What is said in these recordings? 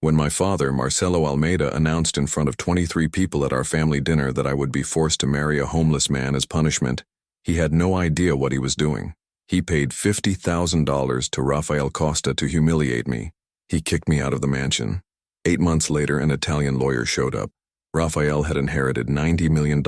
When my father, Marcelo Almeida, announced in front of 23 people at our family dinner that I would be forced to marry a homeless man as punishment, he had no idea what he was doing. He paid $50,000 to Rafael Costa to humiliate me. He kicked me out of the mansion. 8 months later, an Italian lawyer showed up. Rafael had inherited $90 million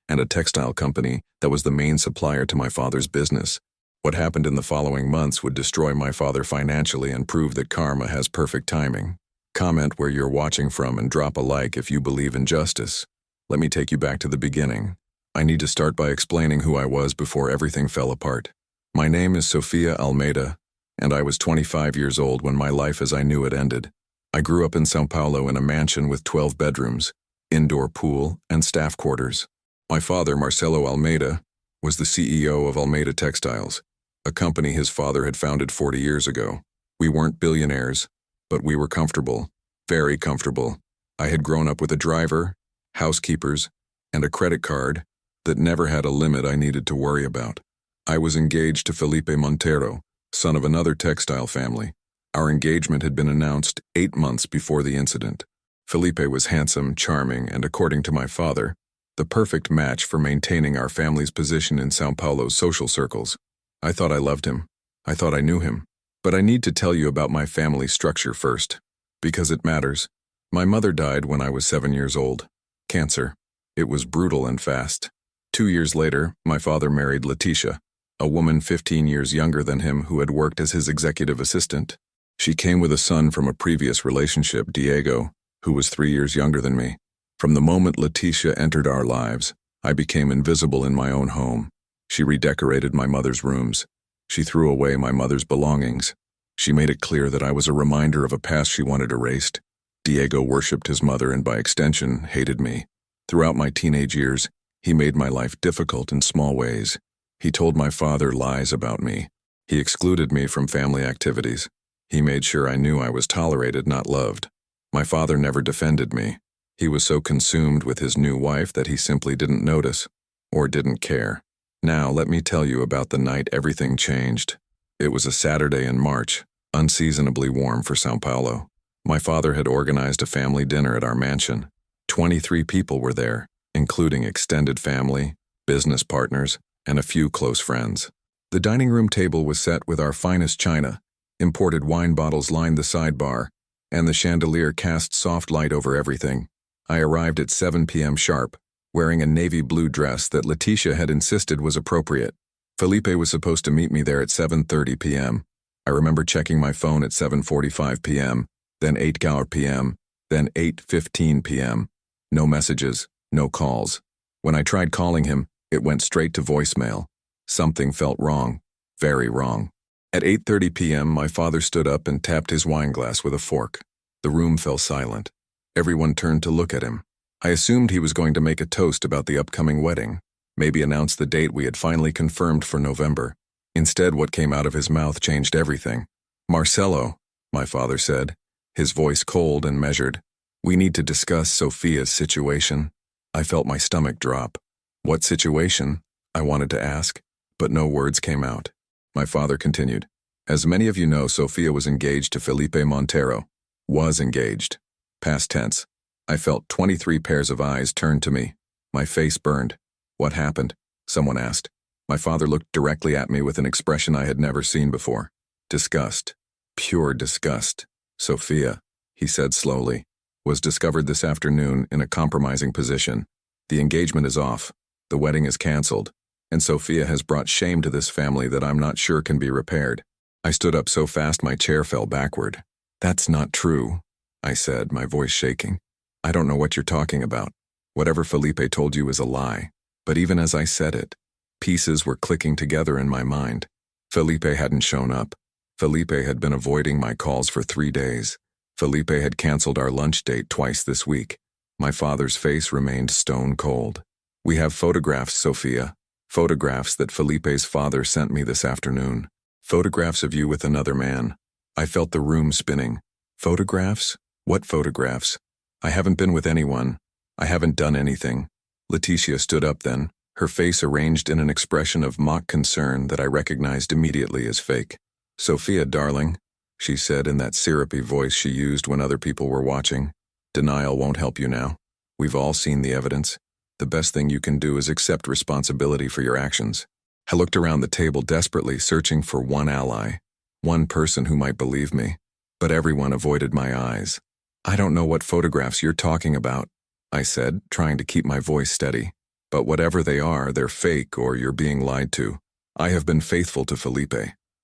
and a textile company that was the main supplier to my father's business. What happened in the following months would destroy my father financially and prove that karma has perfect timing. Comment where you're watching from and drop a like if you believe in justice. Let me take you back to the beginning. I need to start by explaining who I was before everything fell apart. My name is Sofia Almeida, and I was 25 years old when my life as I knew it ended. I grew up in São Paulo in a mansion with 12 bedrooms, indoor pool, and staff quarters. My father, Marcelo Almeida, was the CEO of Almeida Textiles, a company his father had founded 40 years ago. We weren't billionaires, but we were comfortable, very comfortable. I had grown up with a driver, housekeepers, and a credit card that never had a limit I needed to worry about. I was engaged to Felipe Montero, son of another textile family. Our engagement had been announced 8 months before the incident. Felipe was handsome, charming, and according to my father, the perfect match for maintaining our family's position in São Paulo's social circles. I thought I loved him. I thought I knew him. But I need to tell you about my family structure first, because it matters. My mother died when I was 7 years old. Cancer. It was brutal and fast. 2 years later, my father married Leticia, a woman 15 years younger than him who had worked as his executive assistant. She came with a son from a previous relationship, Diego, who was 3 years younger than me. From the moment Leticia entered our lives, I became invisible in my own home. She redecorated my mother's rooms. She threw away my mother's belongings. She made it clear that I was a reminder of a past she wanted erased. Diego worshipped his mother and by extension, hated me. Throughout my teenage years, he made my life difficult in small ways. He told my father lies about me. He excluded me from family activities. He made sure I knew I was tolerated, not loved. My father never defended me. He was so consumed with his new wife that he simply didn't notice, or didn't care. Now, let me tell you about the night everything changed. It was a Saturday in March, unseasonably warm for São Paulo. My father had organized a family dinner at our mansion. 23 people were there, including extended family, business partners, and a few close friends. The dining room table was set with our finest china. Imported wine bottles lined the sidebar, and the chandelier cast soft light over everything. I arrived at 7 p.m. sharp, wearing a navy blue dress that Leticia had insisted was appropriate. Felipe was supposed to meet me there at 7:30 p.m. I remember checking my phone at 7:45 p.m., then 8 p.m., then 8:15 p.m. No messages, no calls. When I tried calling him, it went straight to voicemail. Something felt wrong, very wrong. At 8:30 p.m., my father stood up and tapped his wine glass with a fork. The room fell silent. Everyone turned to look at him. I assumed he was going to make a toast about the upcoming wedding, maybe announce the date we had finally confirmed for November. Instead, what came out of his mouth changed everything. "Marcelo," my father said, his voice cold and measured. "We need to discuss Sofia's situation." I felt my stomach drop. What situation? I wanted to ask, but no words came out. My father continued. "As many of you know, Sofia was engaged to Felipe Montero. Was engaged. Past tense. I felt 23 pairs of eyes turned to me. My face burned. What happened? Someone asked. My father looked directly at me with an expression I had never seen before. Disgust. Pure disgust. Sofia, he said slowly, was discovered this afternoon in a compromising position. The engagement is off. The wedding is canceled. And Sofia has brought shame to this family that I'm not sure can be repaired. I stood up so fast my chair fell backward. That's not true, I said, my voice shaking. I don't know what you're talking about. Whatever Felipe told you is a lie. But even as I said it, pieces were clicking together in my mind. Felipe hadn't shown up. Felipe had been avoiding my calls for 3 days. Felipe had canceled our lunch date twice this week. My father's face remained stone cold. We have photographs, Sofia. Photographs that Felipe's father sent me this afternoon. Photographs of you with another man. I felt the room spinning. Photographs? What photographs? I haven't been with anyone. I haven't done anything. Leticia stood up then, her face arranged in an expression of mock concern that I recognized immediately as fake. Sofia, darling, she said in that syrupy voice she used when other people were watching. Denial won't help you now. We've all seen the evidence. The best thing you can do is accept responsibility for your actions. I looked around the table desperately, searching for one ally, one person who might believe me, but everyone avoided my eyes. I don't know what photographs you're talking about, I said, trying to keep my voice steady. But whatever they are, they're fake or you're being lied to. I have been faithful to Felipe.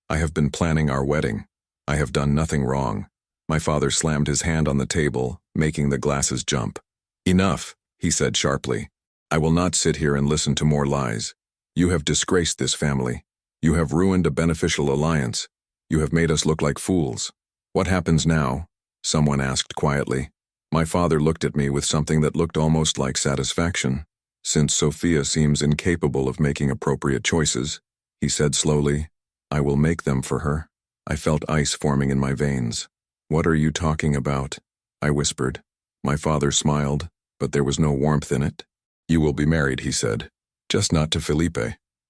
I have been planning our wedding. I have done nothing wrong. My father slammed his hand on the table, making the glasses jump. Enough, he said sharply. I will not sit here and listen to more lies. You have disgraced this family. You have ruined a beneficial alliance. You have made us look like fools. What happens now? Someone asked quietly. My father looked at me with something that looked almost like satisfaction. Since Sofia seems incapable of making appropriate choices, he said slowly, I will make them for her. I felt ice forming in my veins. What are you talking about? I whispered. My father smiled, but there was no warmth in it. You will be married, he said. Just not to Felipe.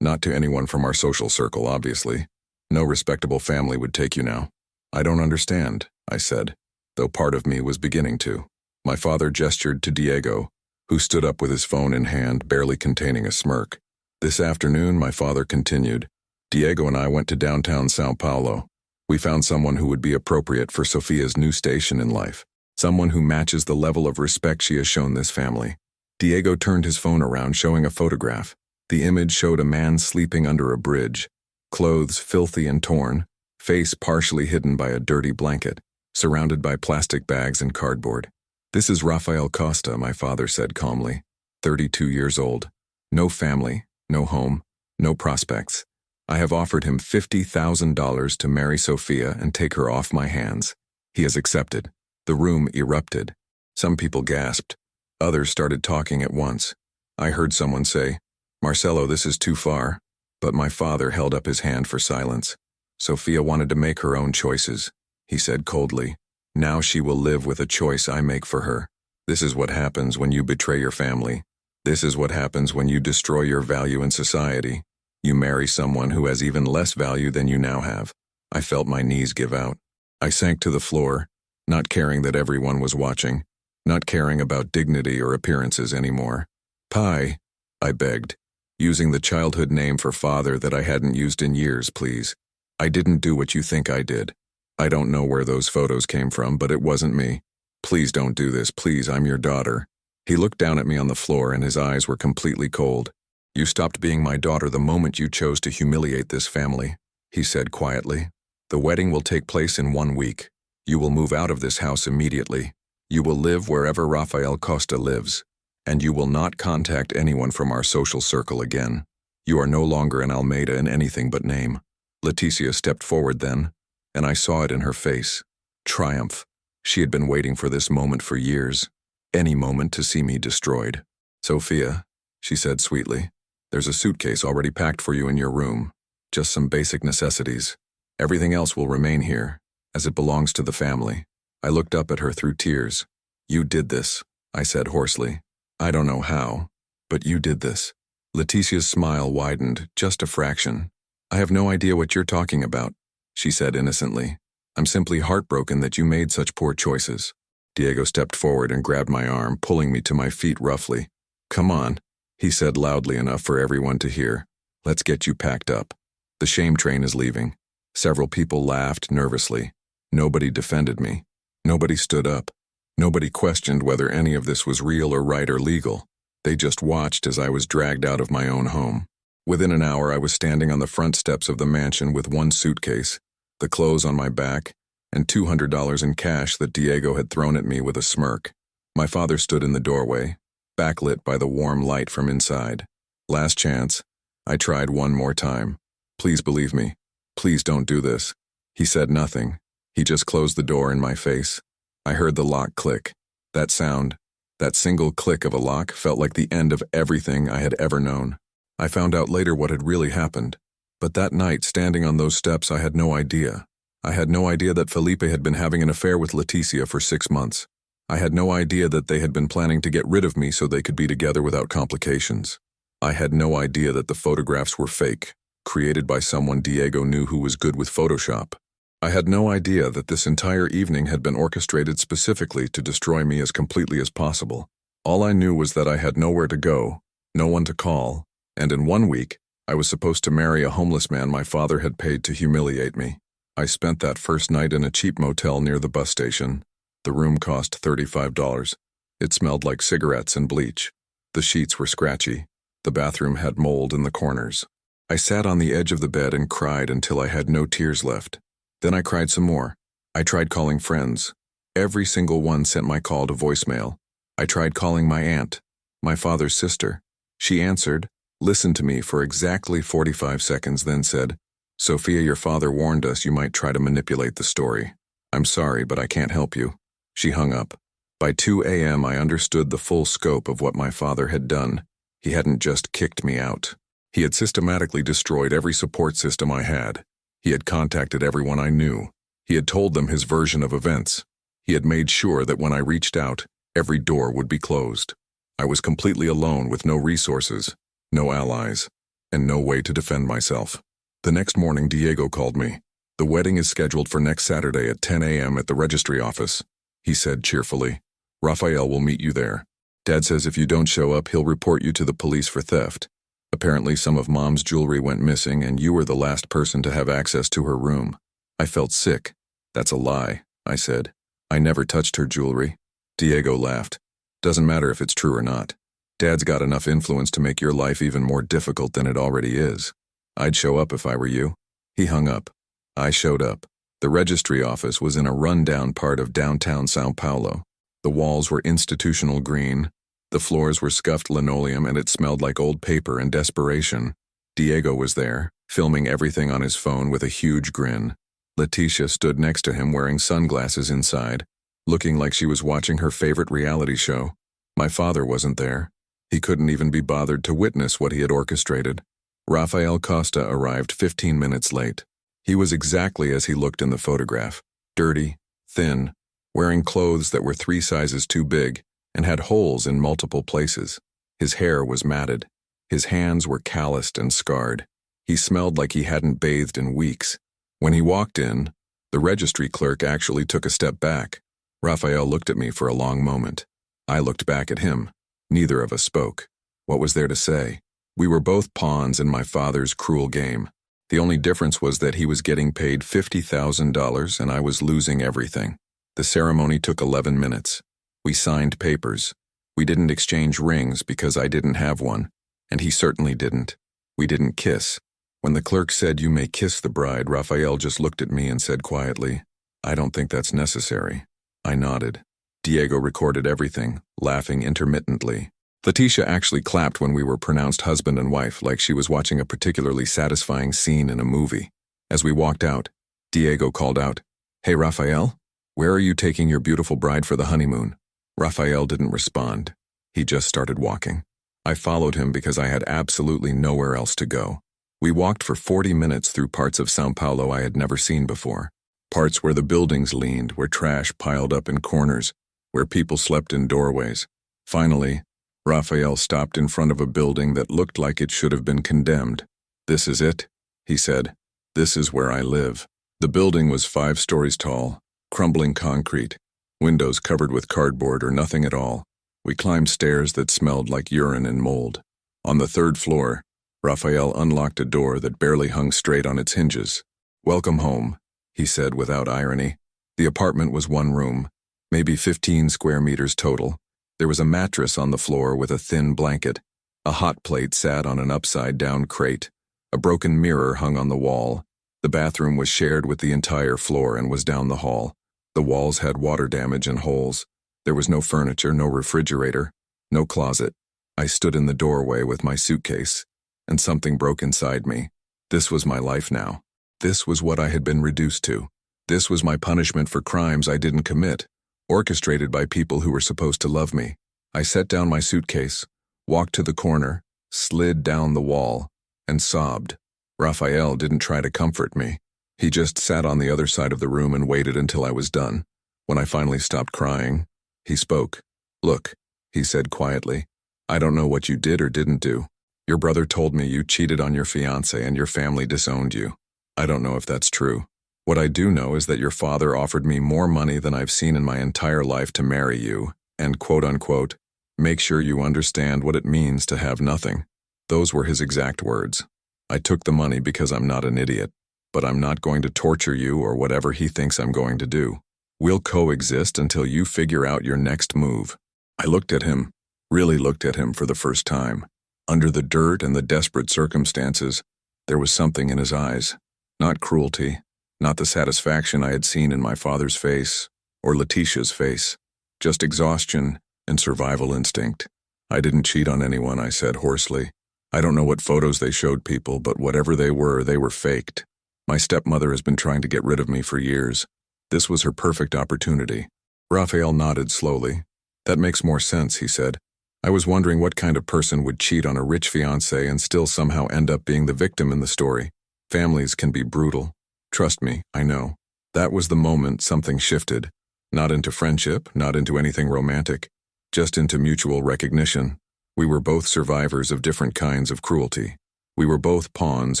Not to anyone from our social circle, obviously. No respectable family would take you now. I don't understand, I said, though part of me was beginning to. My father gestured to Diego, who stood up with his phone in hand, barely containing a smirk. This afternoon, my father continued, Diego and I went to downtown São Paulo. We found someone who would be appropriate for Sofia's new station in life. Someone who matches the level of respect she has shown this family. Diego turned his phone around, showing a photograph. The image showed a man sleeping under a bridge, clothes filthy and torn, face partially hidden by a dirty blanket, surrounded by plastic bags and cardboard. This is Rafael Costa, my father said calmly, 32 years old. No family, no home, no prospects. I have offered him $50,000 to marry Sofia and take her off my hands. He has accepted. The room erupted. Some people gasped. Others started talking at once. I heard someone say, Marcelo, this is too far. But my father held up his hand for silence. Sofia wanted to make her own choices, he said coldly. Now she will live with a choice I make for her. This is what happens when you betray your family. This is what happens when you destroy your value in society. You marry someone who has even less value than you now have. I felt my knees give out. I sank to the floor, not caring that everyone was watching, not caring about dignity or appearances anymore. Pai, I begged, using the childhood name for father that I hadn't used in years, please. I didn't do what you think I did. I don't know where those photos came from, but it wasn't me. Please don't do this, please, I'm your daughter. He looked down at me on the floor and his eyes were completely cold. You stopped being my daughter the moment you chose to humiliate this family, he said quietly. The wedding will take place in 1 week. You will move out of this house immediately. You will live wherever Rafael Costa lives, and you will not contact anyone from our social circle again. You are no longer an Almeida in anything but name. Leticia stepped forward then, and I saw it in her face. Triumph. She had been waiting for this moment for years. Any moment to see me destroyed. Sofia, she said sweetly, there's a suitcase already packed for you in your room. Just some basic necessities. Everything else will remain here, as it belongs to the family. I looked up at her through tears. You did this, I said hoarsely. I don't know how, but you did this. Leticia's smile widened, just a fraction. I have no idea what you're talking about, she said innocently. I'm simply heartbroken that you made such poor choices. Diego stepped forward and grabbed my arm, pulling me to my feet roughly. Come on, he said loudly enough for everyone to hear. Let's get you packed up. The shame train is leaving. Several people laughed nervously. Nobody defended me. Nobody stood up. Nobody questioned whether any of this was real or right or legal. They just watched as I was dragged out of my own home. Within an hour, I was standing on the front steps of the mansion with one suitcase, the clothes on my back, and $200 in cash that Diego had thrown at me with a smirk. My father stood in the doorway, backlit by the warm light from inside. Last chance. I tried one more time. Please believe me. Please don't do this. He said nothing. He just closed the door in my face. I heard the lock click. That sound, that single click of a lock, felt like the end of everything I had ever known. I found out later what had really happened. But that night, standing on those steps, I had no idea. I had no idea that Felipe had been having an affair with Leticia for 6 months. I had no idea that they had been planning to get rid of me so they could be together without complications. I had no idea that the photographs were fake, created by someone Diego knew who was good with Photoshop. I had no idea that this entire evening had been orchestrated specifically to destroy me as completely as possible. All I knew was that I had nowhere to go, no one to call, and in 1 week, I was supposed to marry a homeless man my father had paid to humiliate me. I spent that first night in a cheap motel near the bus station. The room cost $35. It smelled like cigarettes and bleach. The sheets were scratchy. The bathroom had mold in the corners. I sat on the edge of the bed and cried until I had no tears left. Then I cried some more. I tried calling friends. Every single one sent my call to voicemail. I tried calling my aunt, my father's sister. She answered, listened to me for exactly 45 seconds, then said, "Sofia, your father warned us you might try to manipulate the story. I'm sorry, but I can't help you." She hung up. By 2 a.m. I understood the full scope of what my father had done. He hadn't just kicked me out. He had systematically destroyed every support system I had. He had contacted everyone I knew. He had told them his version of events. He had made sure that when I reached out, every door would be closed. I was completely alone with no resources, no allies, and no way to defend myself. The next morning, Diego called me. "The wedding is scheduled for next Saturday at 10 a.m. at the registry office," he said cheerfully. "Rafael will meet you there. Dad says if you don't show up, he'll report you to the police for theft. Apparently some of Mom's jewelry went missing and you were the last person to have access to her room." I felt sick. "That's a lie," I said. "I never touched her jewelry." Diego laughed. "Doesn't matter if it's true or not. Dad's got enough influence to make your life even more difficult than it already is. I'd show up if I were you." He hung up. I showed up. The registry office was in a run-down part of downtown São Paulo. The walls were institutional green. The floors were scuffed linoleum and it smelled like old paper and desperation. Diego was there, filming everything on his phone with a huge grin. Leticia stood next to him wearing sunglasses inside, looking like she was watching her favorite reality show. My father wasn't there. He couldn't even be bothered to witness what he had orchestrated. Rafael Costa arrived 15 minutes late. He was exactly as he looked in the photograph, dirty, thin, wearing clothes that were 3 sizes too big and had holes in multiple places. His hair was matted. His hands were calloused and scarred. He smelled like he hadn't bathed in weeks. When he walked in, the registry clerk actually took a step back. Rafael looked at me for a long moment. I looked back at him. Neither of us spoke. What was there to say? We were both pawns in my father's cruel game. The only difference was that he was getting paid $50,000 and I was losing everything. The ceremony took 11 minutes. We signed papers. We didn't exchange rings because I didn't have one, and he certainly didn't. We didn't kiss. When the clerk said, "You may kiss the bride," Rafael just looked at me and said quietly, "I don't think that's necessary." I nodded. Diego recorded everything, laughing intermittently. Leticia actually clapped when we were pronounced husband and wife, like she was watching a particularly satisfying scene in a movie. As we walked out, Diego called out, "Hey, Rafael, where are you taking your beautiful bride for the honeymoon?" Rafael didn't respond. He just started walking. I followed him because I had absolutely nowhere else to go. We walked for 40 minutes through parts of São Paulo I had never seen before. Parts where the buildings leaned, where trash piled up in corners, where people slept in doorways. Finally, Rafael stopped in front of a building that looked like it should have been condemned. "This is it," he said. "This is where I live." The building was 5 stories tall, crumbling concrete, windows covered with cardboard or nothing at all. We climbed stairs that smelled like urine and mold. On the 3rd floor, Rafael unlocked a door that barely hung straight on its hinges. "Welcome home," he said without irony. The apartment was 1 room, maybe 15 square meters total. There was a mattress on the floor with a thin blanket. A hot plate sat on an upside-down crate. A broken mirror hung on the wall. The bathroom was shared with the entire floor and was down the hall. The walls had water damage and holes. There was no furniture, no refrigerator, no closet. I stood in the doorway with my suitcase, and something broke inside me. This was my life now. This was what I had been reduced to. This was my punishment for crimes I didn't commit, orchestrated by people who were supposed to love me. I set down my suitcase, walked to the corner, slid down the wall, and sobbed. Rafael didn't try to comfort me. He just sat on the other side of the room and waited until I was done. When I finally stopped crying, he spoke. "Look," he said quietly, "I don't know what you did or didn't do. Your brother told me you cheated on your fiancé and your family disowned you. I don't know if that's true. What I do know is that your father offered me more money than I've seen in my entire life to marry you, and quote-unquote, make sure you understand what it means to have nothing. Those were his exact words. I took the money because I'm not an idiot, but I'm not going to torture you or whatever he thinks I'm going to do. We'll coexist until you figure out your next move. I looked at him, really looked at him for the first time. Under the dirt and the desperate circumstances, there was something in his eyes. Not cruelty, not the satisfaction I had seen in my father's face or Letitia's face, just exhaustion and survival instinct. I didn't cheat on anyone, I said hoarsely. I don't know what photos they showed people, but whatever they were faked. My stepmother has been trying to get rid of me for years. This was her perfect opportunity. Rafael nodded slowly. That makes more sense, he said. I was wondering what kind of person would cheat on a rich fiancé and still somehow end up being the victim in the story. Families can be brutal. Trust me, I know. That was the moment something shifted. Not into friendship, not into anything romantic, just into mutual recognition. We were both survivors of different kinds of cruelty. We were both pawns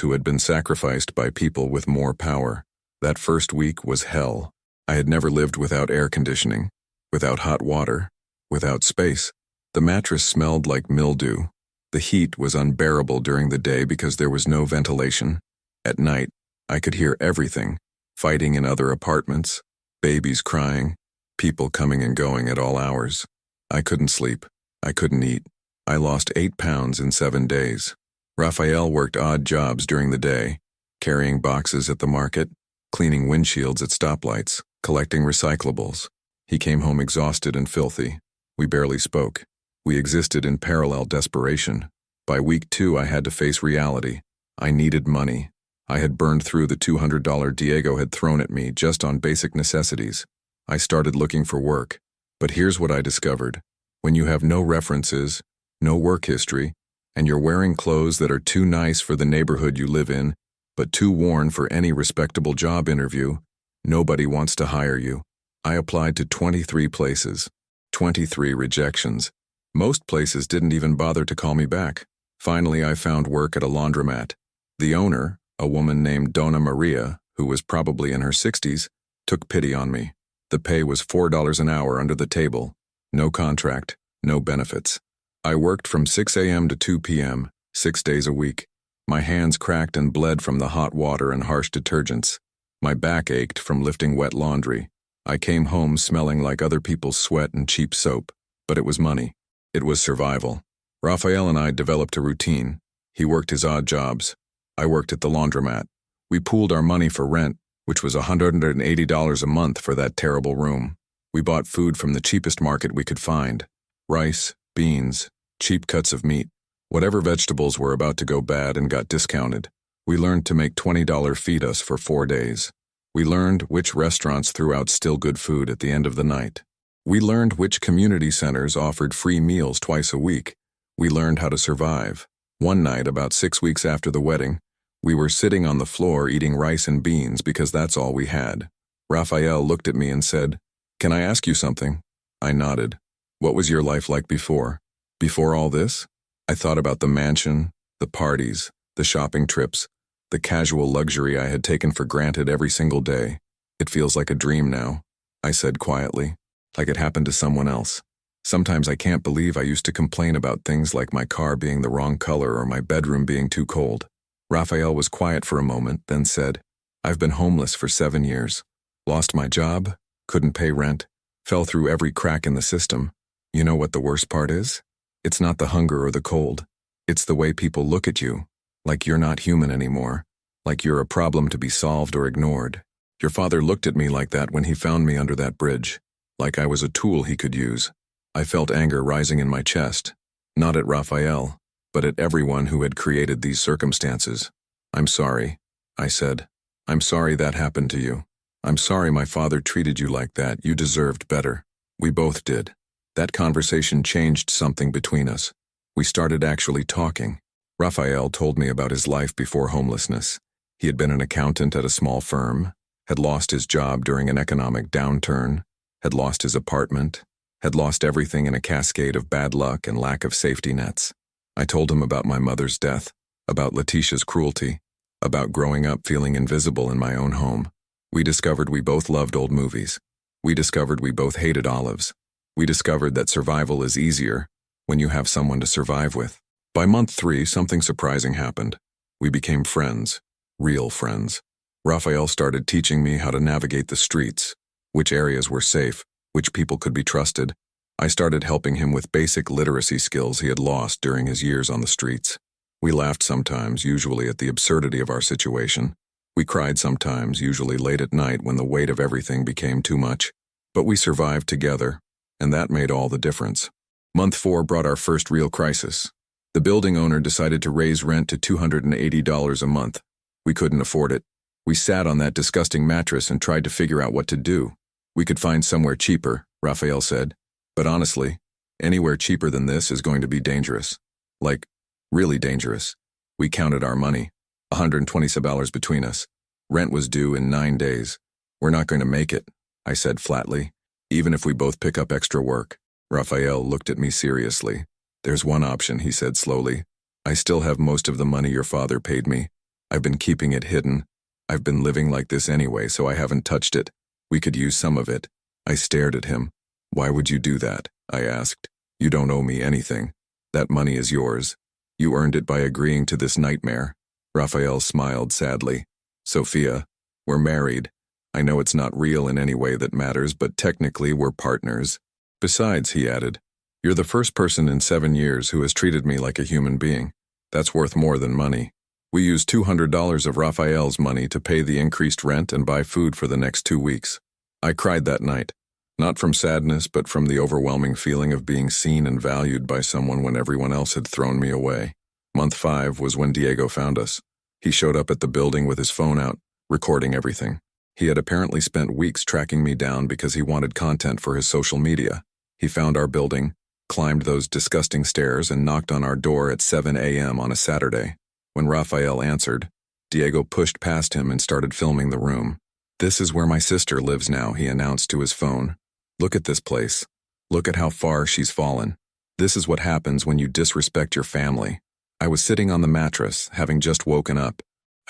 who had been sacrificed by people with more power. That first week was hell. I had never lived without air conditioning, without hot water, without space. The mattress smelled like mildew. The heat was unbearable during the day because there was no ventilation. At night, I could hear everything, fighting in other apartments, babies crying, people coming and going at all hours. I couldn't sleep. I couldn't eat. I lost 8 pounds in 7 days. Rafael worked odd jobs during the day, carrying boxes at the market, cleaning windshields at stoplights, collecting recyclables. He came home exhausted and filthy. We barely spoke. We existed in parallel desperation. By week 2, I had to face reality. I needed money. I had burned through the $200 Diego had thrown at me just on basic necessities. I started looking for work. But here's what I discovered. When you have no references, no work history, and you're wearing clothes that are too nice for the neighborhood you live in, but too worn for any respectable job interview, nobody wants to hire you. I applied to 23 places. 23 rejections. Most places didn't even bother to call me back. Finally, I found work at a laundromat. The owner, a woman named Donna Maria, who was probably in her 60s, took pity on me. The pay was $4 an hour under the table. No contract, no benefits. I worked from 6 a.m. to 2 p.m., 6 days a week. My hands cracked and bled from the hot water and harsh detergents. My back ached from lifting wet laundry. I came home smelling like other people's sweat and cheap soap. But it was money. It was survival. Rafael and I developed a routine. He worked his odd jobs. I worked at the laundromat. We pooled our money for rent, which was $180 a month for that terrible room. We bought food from the cheapest market we could find. Rice, beans, cheap cuts of meat, whatever vegetables were about to go bad and got discounted. We learned to make $20 feed us for 4 days. We learned which restaurants threw out still good food at the end of the night. We learned which community centers offered free meals twice a week. We learned how to survive. One night, about 6 weeks after the wedding, we were sitting on the floor eating rice and beans because that's all we had. Rafael looked at me and said, "Can I ask you something?" I nodded. "What was your life like before? Before all this?" I thought about the mansion, the parties, the shopping trips, the casual luxury I had taken for granted every single day. "It feels like a dream now," I said quietly, like it happened to someone else. Sometimes I can't believe I used to complain about things like my car being the wrong color or my bedroom being too cold. Rafael was quiet for a moment, then said, "I've been homeless for 7 years. Lost my job, couldn't pay rent, fell through every crack in the system. You know what the worst part is? It's not the hunger or the cold. It's the way people look at you, like you're not human anymore, like you're a problem to be solved or ignored. Your father looked at me like that when he found me under that bridge, like I was a tool he could use." I felt anger rising in my chest, not at Rafael, but at everyone who had created these circumstances. "I'm sorry," I said. "I'm sorry that happened to you. I'm sorry my father treated you like that. You deserved better." We both did. That conversation changed something between us. We started actually talking. Rafael told me about his life before homelessness. He had been an accountant at a small firm, had lost his job during an economic downturn, had lost his apartment, had lost everything in a cascade of bad luck and lack of safety nets. I told him about my mother's death, about Letitia's cruelty, about growing up feeling invisible in my own home. We discovered we both loved old movies. We discovered we both hated olives. We discovered that survival is easier when you have someone to survive with. By month 3, something surprising happened. We became friends, real friends. Rafael started teaching me how to navigate the streets, which areas were safe, which people could be trusted. I started helping him with basic literacy skills he had lost during his years on the streets. We laughed sometimes, usually at the absurdity of our situation. We cried sometimes, usually late at night when the weight of everything became too much. But we survived together, and that made all the difference. Month 4 brought our first real crisis. The building owner decided to raise rent to $280 a month. We couldn't afford it. We sat on that disgusting mattress and tried to figure out what to do. We could find somewhere cheaper, Rafael said. But honestly, anywhere cheaper than this is going to be dangerous. Like, really dangerous. We counted our money. $127 between us. Rent was due in 9 days. We're not going to make it, I said flatly, even if we both pick up extra work. Rafael looked at me seriously. There's one option, he said slowly. I still have most of the money your father paid me. I've been keeping it hidden. I've been living like this anyway, so I haven't touched it. We could use some of it. I stared at him. Why would you do that? I asked. You don't owe me anything. That money is yours. You earned it by agreeing to this nightmare. Rafael smiled sadly. Sofia, we're married. I know it's not real in any way that matters, but technically we're partners. Besides, he added, you're the first person in 7 years who has treated me like a human being. That's worth more than money. We used $200 of Rafael's money to pay the increased rent and buy food for the next 2 weeks. I cried that night, not from sadness, but from the overwhelming feeling of being seen and valued by someone when everyone else had thrown me away. Month 5 was when Diego found us. He showed up at the building with his phone out, recording everything. He had apparently spent weeks tracking me down because he wanted content for his social media. He found our building, climbed those disgusting stairs, and knocked on our door at 7 a.m. on a Saturday. When Rafael answered, Diego pushed past him and started filming the room. This is where my sister lives now, he announced to his phone. Look at this place. Look at how far she's fallen. This is what happens when you disrespect your family. I was sitting on the mattress, having just woken up.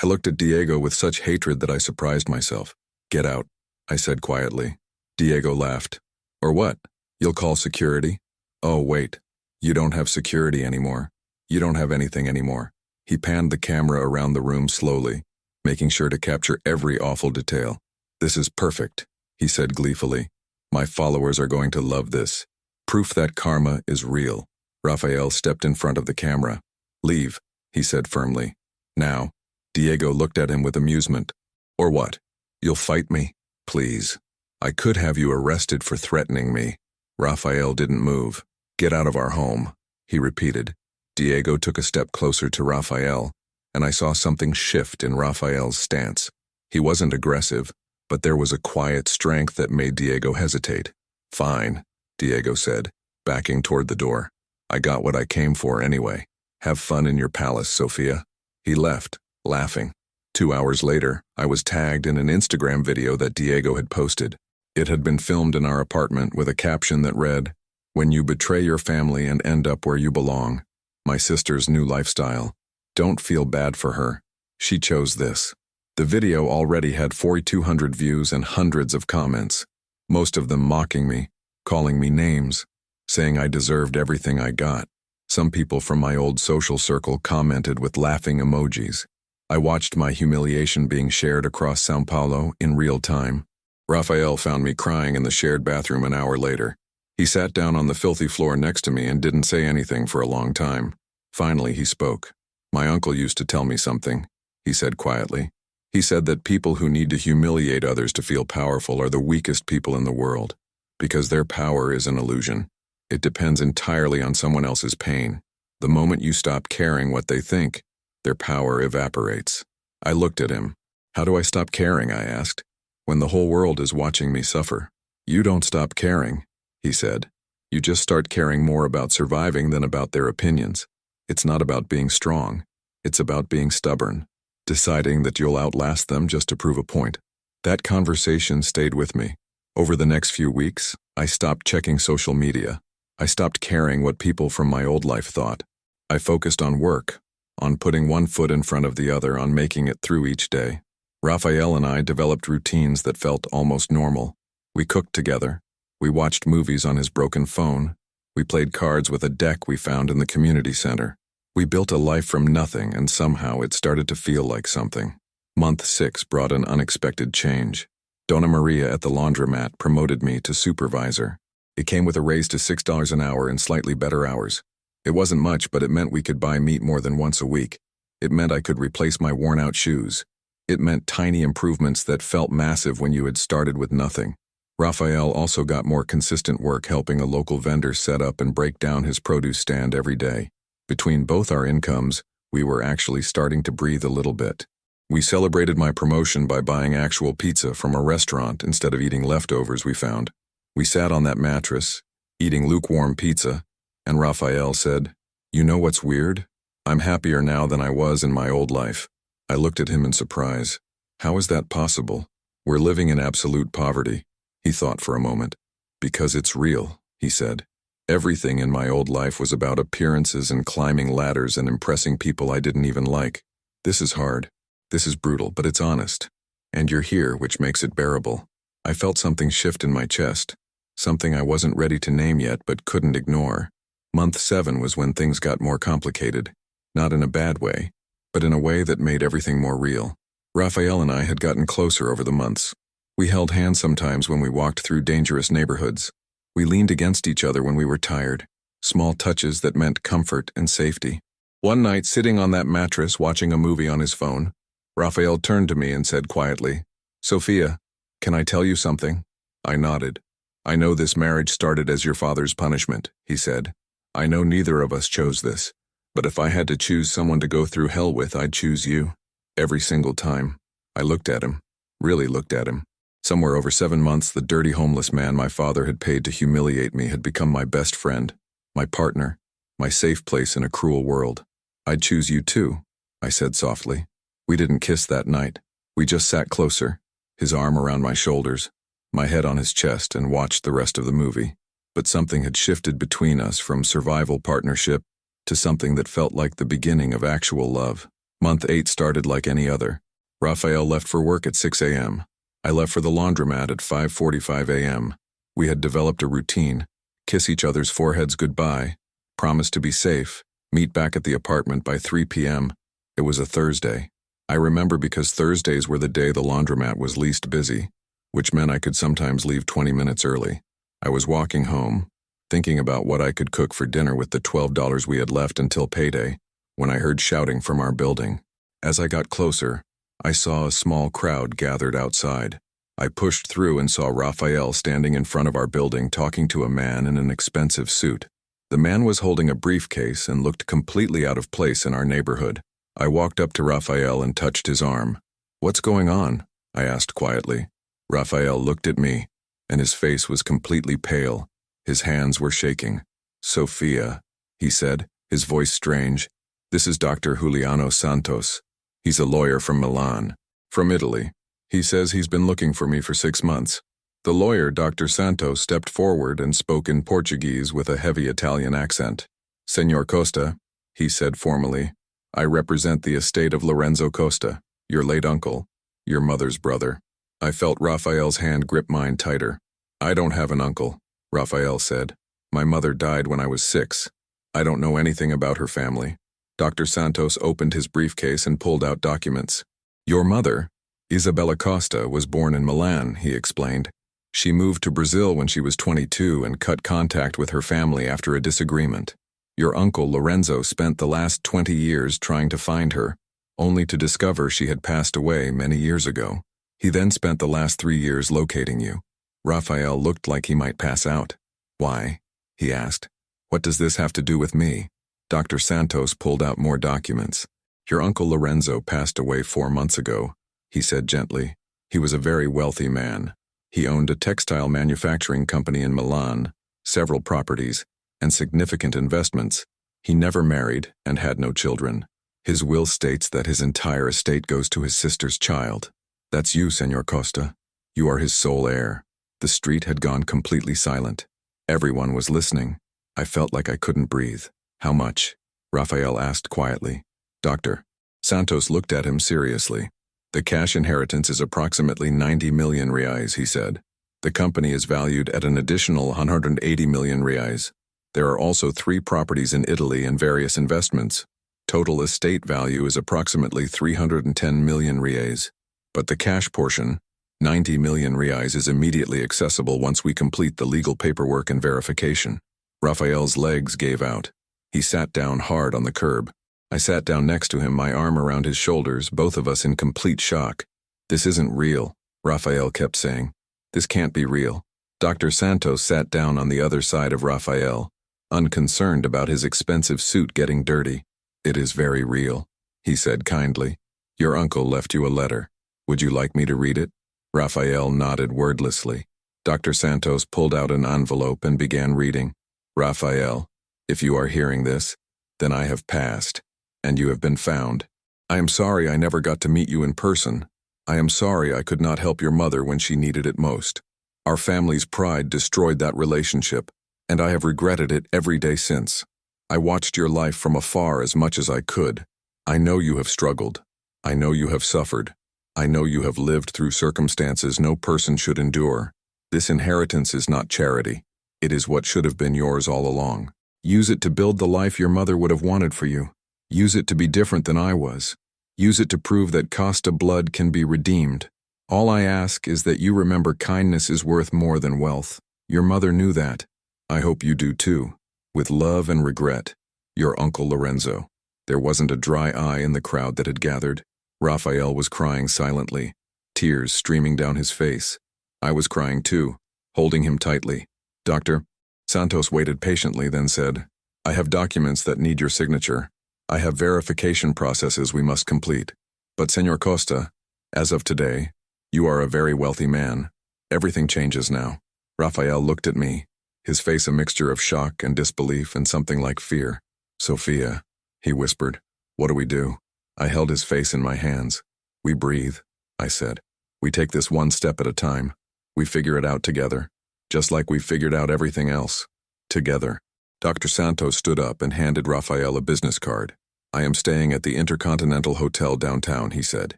I looked at Diego with such hatred that I surprised myself. Get out, I said quietly. Diego laughed. Or what? You'll call security? Oh, wait. You don't have security anymore. You don't have anything anymore. He panned the camera around the room slowly, making sure to capture every awful detail. This is perfect, he said gleefully. My followers are going to love this. Proof that karma is real. Rafael stepped in front of the camera. Leave, he said firmly. Now. Diego looked at him with amusement. Or what? You'll fight me? Please. I could have you arrested for threatening me. Rafael didn't move. Get out of our home, he repeated. Diego took a step closer to Rafael, and I saw something shift in Rafael's stance. He wasn't aggressive, but there was a quiet strength that made Diego hesitate. Fine, Diego said, backing toward the door. I got what I came for anyway. Have fun in your palace, Sofia. He left, laughing. 2 hours later, I was tagged in an Instagram video that Diego had posted. It had been filmed in our apartment with a caption that read, When you betray your family and end up where you belong. My sister's new lifestyle. Don't feel bad for her. She chose this. The video already had 4,200 views and hundreds of comments, most of them mocking me, calling me names, saying I deserved everything I got. Some people from my old social circle commented with laughing emojis. I watched my humiliation being shared across São Paulo in real time. Rafael found me crying in the shared bathroom an hour later. He sat down on the filthy floor next to me and didn't say anything for a long time. Finally, he spoke. My uncle used to tell me something, he said quietly. He said that people who need to humiliate others to feel powerful are the weakest people in the world, because their power is an illusion. It depends entirely on someone else's pain. The moment you stop caring what they think, their power evaporates. I looked at him. How do I stop caring, I asked, when the whole world is watching me suffer? You don't stop caring, he said. You just start caring more about surviving than about their opinions. It's not about being strong. It's about being stubborn, deciding that you'll outlast them just to prove a point. That conversation stayed with me. Over the next few weeks, I stopped checking social media. I stopped caring what people from my old life thought. I focused on work, on putting one foot in front of the other, on making it through each day. Rafael and I developed routines that felt almost normal. We cooked together. We watched movies on his broken phone. We played cards with a deck we found in the community center. We built a life from nothing, and somehow it started to feel like something. Month 6 brought an unexpected change. Donna Maria at the laundromat promoted me to supervisor. It came with a raise to $6 an hour and slightly better hours. It wasn't much, but it meant we could buy meat more than once a week. It meant I could replace my worn-out shoes. It meant tiny improvements that felt massive when you had started with nothing. Rafael also got more consistent work helping a local vendor set up and break down his produce stand every day. Between both our incomes, we were actually starting to breathe a little bit. We celebrated my promotion by buying actual pizza from a restaurant instead of eating leftovers we found. We sat on that mattress, eating lukewarm pizza, and Rafael said, "You know what's weird? I'm happier now than I was in my old life." I looked at him in surprise. How is that possible? We're living in absolute poverty. He thought for a moment. Because it's real, he said. Everything in my old life was about appearances and climbing ladders and impressing people I didn't even like. This is hard. This is brutal, but it's honest. And you're here, which makes it bearable. I felt something shift in my chest. Something I wasn't ready to name yet but couldn't ignore. Month 7 was when things got more complicated. Not in a bad way, but in a way that made everything more real. Rafael and I had gotten closer over the months. We held hands sometimes when we walked through dangerous neighborhoods. We leaned against each other when we were tired. Small touches that meant comfort and safety. One night, sitting on that mattress watching a movie on his phone, Rafael turned to me and said quietly, "Sofia, can I tell you something?" I nodded. "I know this marriage started as your father's punishment," he said. "I know neither of us chose this. But if I had to choose someone to go through hell with, I'd choose you. Every single time." I looked at him. Really looked at him. Somewhere over 7 months, the dirty homeless man my father had paid to humiliate me had become my best friend, my partner, my safe place in a cruel world. "I'd choose you too," I said softly. We didn't kiss that night. We just sat closer, his arm around my shoulders, my head on his chest, and watched the rest of the movie. But something had shifted between us from survival partnership to something that felt like the beginning of actual love. Month 8 started like any other. Rafael left for work at 6 a.m. I left for the laundromat at 5:45 a.m. We had developed a routine: kiss each other's foreheads goodbye, promise to be safe, meet back at the apartment by 3 p.m. It was a Thursday. I remember because Thursdays were the day the laundromat was least busy, which meant I could sometimes leave 20 minutes early. I was walking home, thinking about what I could cook for dinner with the $12 we had left until payday, when I heard shouting from our building. As I got closer, I saw a small crowd gathered outside. I pushed through and saw Rafael standing in front of our building talking to a man in an expensive suit. The man was holding a briefcase and looked completely out of place in our neighborhood. I walked up to Rafael and touched his arm. "What's going on?" I asked quietly. Rafael looked at me, and his face was completely pale. His hands were shaking. "Sofia," he said, his voice strange. "This is Dr. Juliano Santos. He's a lawyer from Milan, from Italy. He says he's been looking for me for 6 months." The lawyer, Dr. Santos, stepped forward and spoke in Portuguese with a heavy Italian accent. "Senor Costa," he said formally, "I represent the estate of Lorenzo Costa, your late uncle, your mother's brother." I felt Rafael's hand grip mine tighter. "I don't have an uncle," Rafael said. "My mother died when I was 6. I don't know anything about her family." Dr. Santos opened his briefcase and pulled out documents. "Your mother, Isabella Costa, was born in Milan," he explained. "She moved to Brazil when she was 22 and cut contact with her family after a disagreement. Your uncle Lorenzo spent the last 20 years trying to find her, only to discover she had passed away many years ago. He then spent the last 3 years locating you." Rafael looked like he might pass out. "Why?" he asked. "What does this have to do with me?" Dr. Santos pulled out more documents. "Your uncle Lorenzo passed away 4 months ago," he said gently. "He was a very wealthy man. He owned a textile manufacturing company in Milan, several properties, and significant investments. He never married and had no children. His will states that his entire estate goes to his sister's child. That's you, Senor Costa. You are his sole heir." The street had gone completely silent. Everyone was listening. I felt like I couldn't breathe. "How much?" Rafael asked quietly. "Doctor." Santos looked at him seriously. The cash inheritance is approximately 90 million reais, he said. The company is valued at an additional 180 million reais. There are also 3 properties in Italy and various investments. Total estate value is approximately 310 million reais. But the cash portion, 90 million reais, is immediately accessible once we complete the legal paperwork and verification. Rafael's legs gave out. He sat down hard on the curb. I sat down next to him, my arm around his shoulders, both of us in complete shock. This isn't real, Rafael kept saying. This can't be real. Dr. Santos sat down on the other side of Rafael, unconcerned about his expensive suit getting dirty. It is very real, he said kindly. Your uncle left you a letter. Would you like me to read it? Rafael nodded wordlessly. Dr. Santos pulled out an envelope and began reading. Rafael, if you are hearing this, then I have passed, and you have been found. I am sorry I never got to meet you in person. I am sorry I could not help your mother when she needed it most. Our family's pride destroyed that relationship, and I have regretted it every day since. I watched your life from afar as much as I could. I know you have struggled. I know you have suffered. I know you have lived through circumstances no person should endure. This inheritance is not charity. It is what should have been yours all along. Use it to build the life your mother would have wanted for you. Use it to be different than I was. Use it to prove that Costa blood can be redeemed. All I ask is that you remember kindness is worth more than wealth. Your mother knew that. I hope you do too. With love and regret, your Uncle Lorenzo. There wasn't a dry eye in the crowd that had gathered. Rafael was crying silently, tears streaming down his face. I was crying too, holding him tightly. Dr. Santos waited patiently, then said, I have documents that need your signature. I have verification processes we must complete. But Senor Costa, as of today, you are a very wealthy man. Everything changes now. Rafael looked at me, his face a mixture of shock and disbelief and something like fear. Sofia, he whispered, what do we do? I held his face in my hands. We breathe, I said. We take this one step at a time. We figure it out together, just like we figured out everything else. Together. Dr. Santos stood up and handed Rafael a business card. I am staying at the Intercontinental Hotel downtown, he said.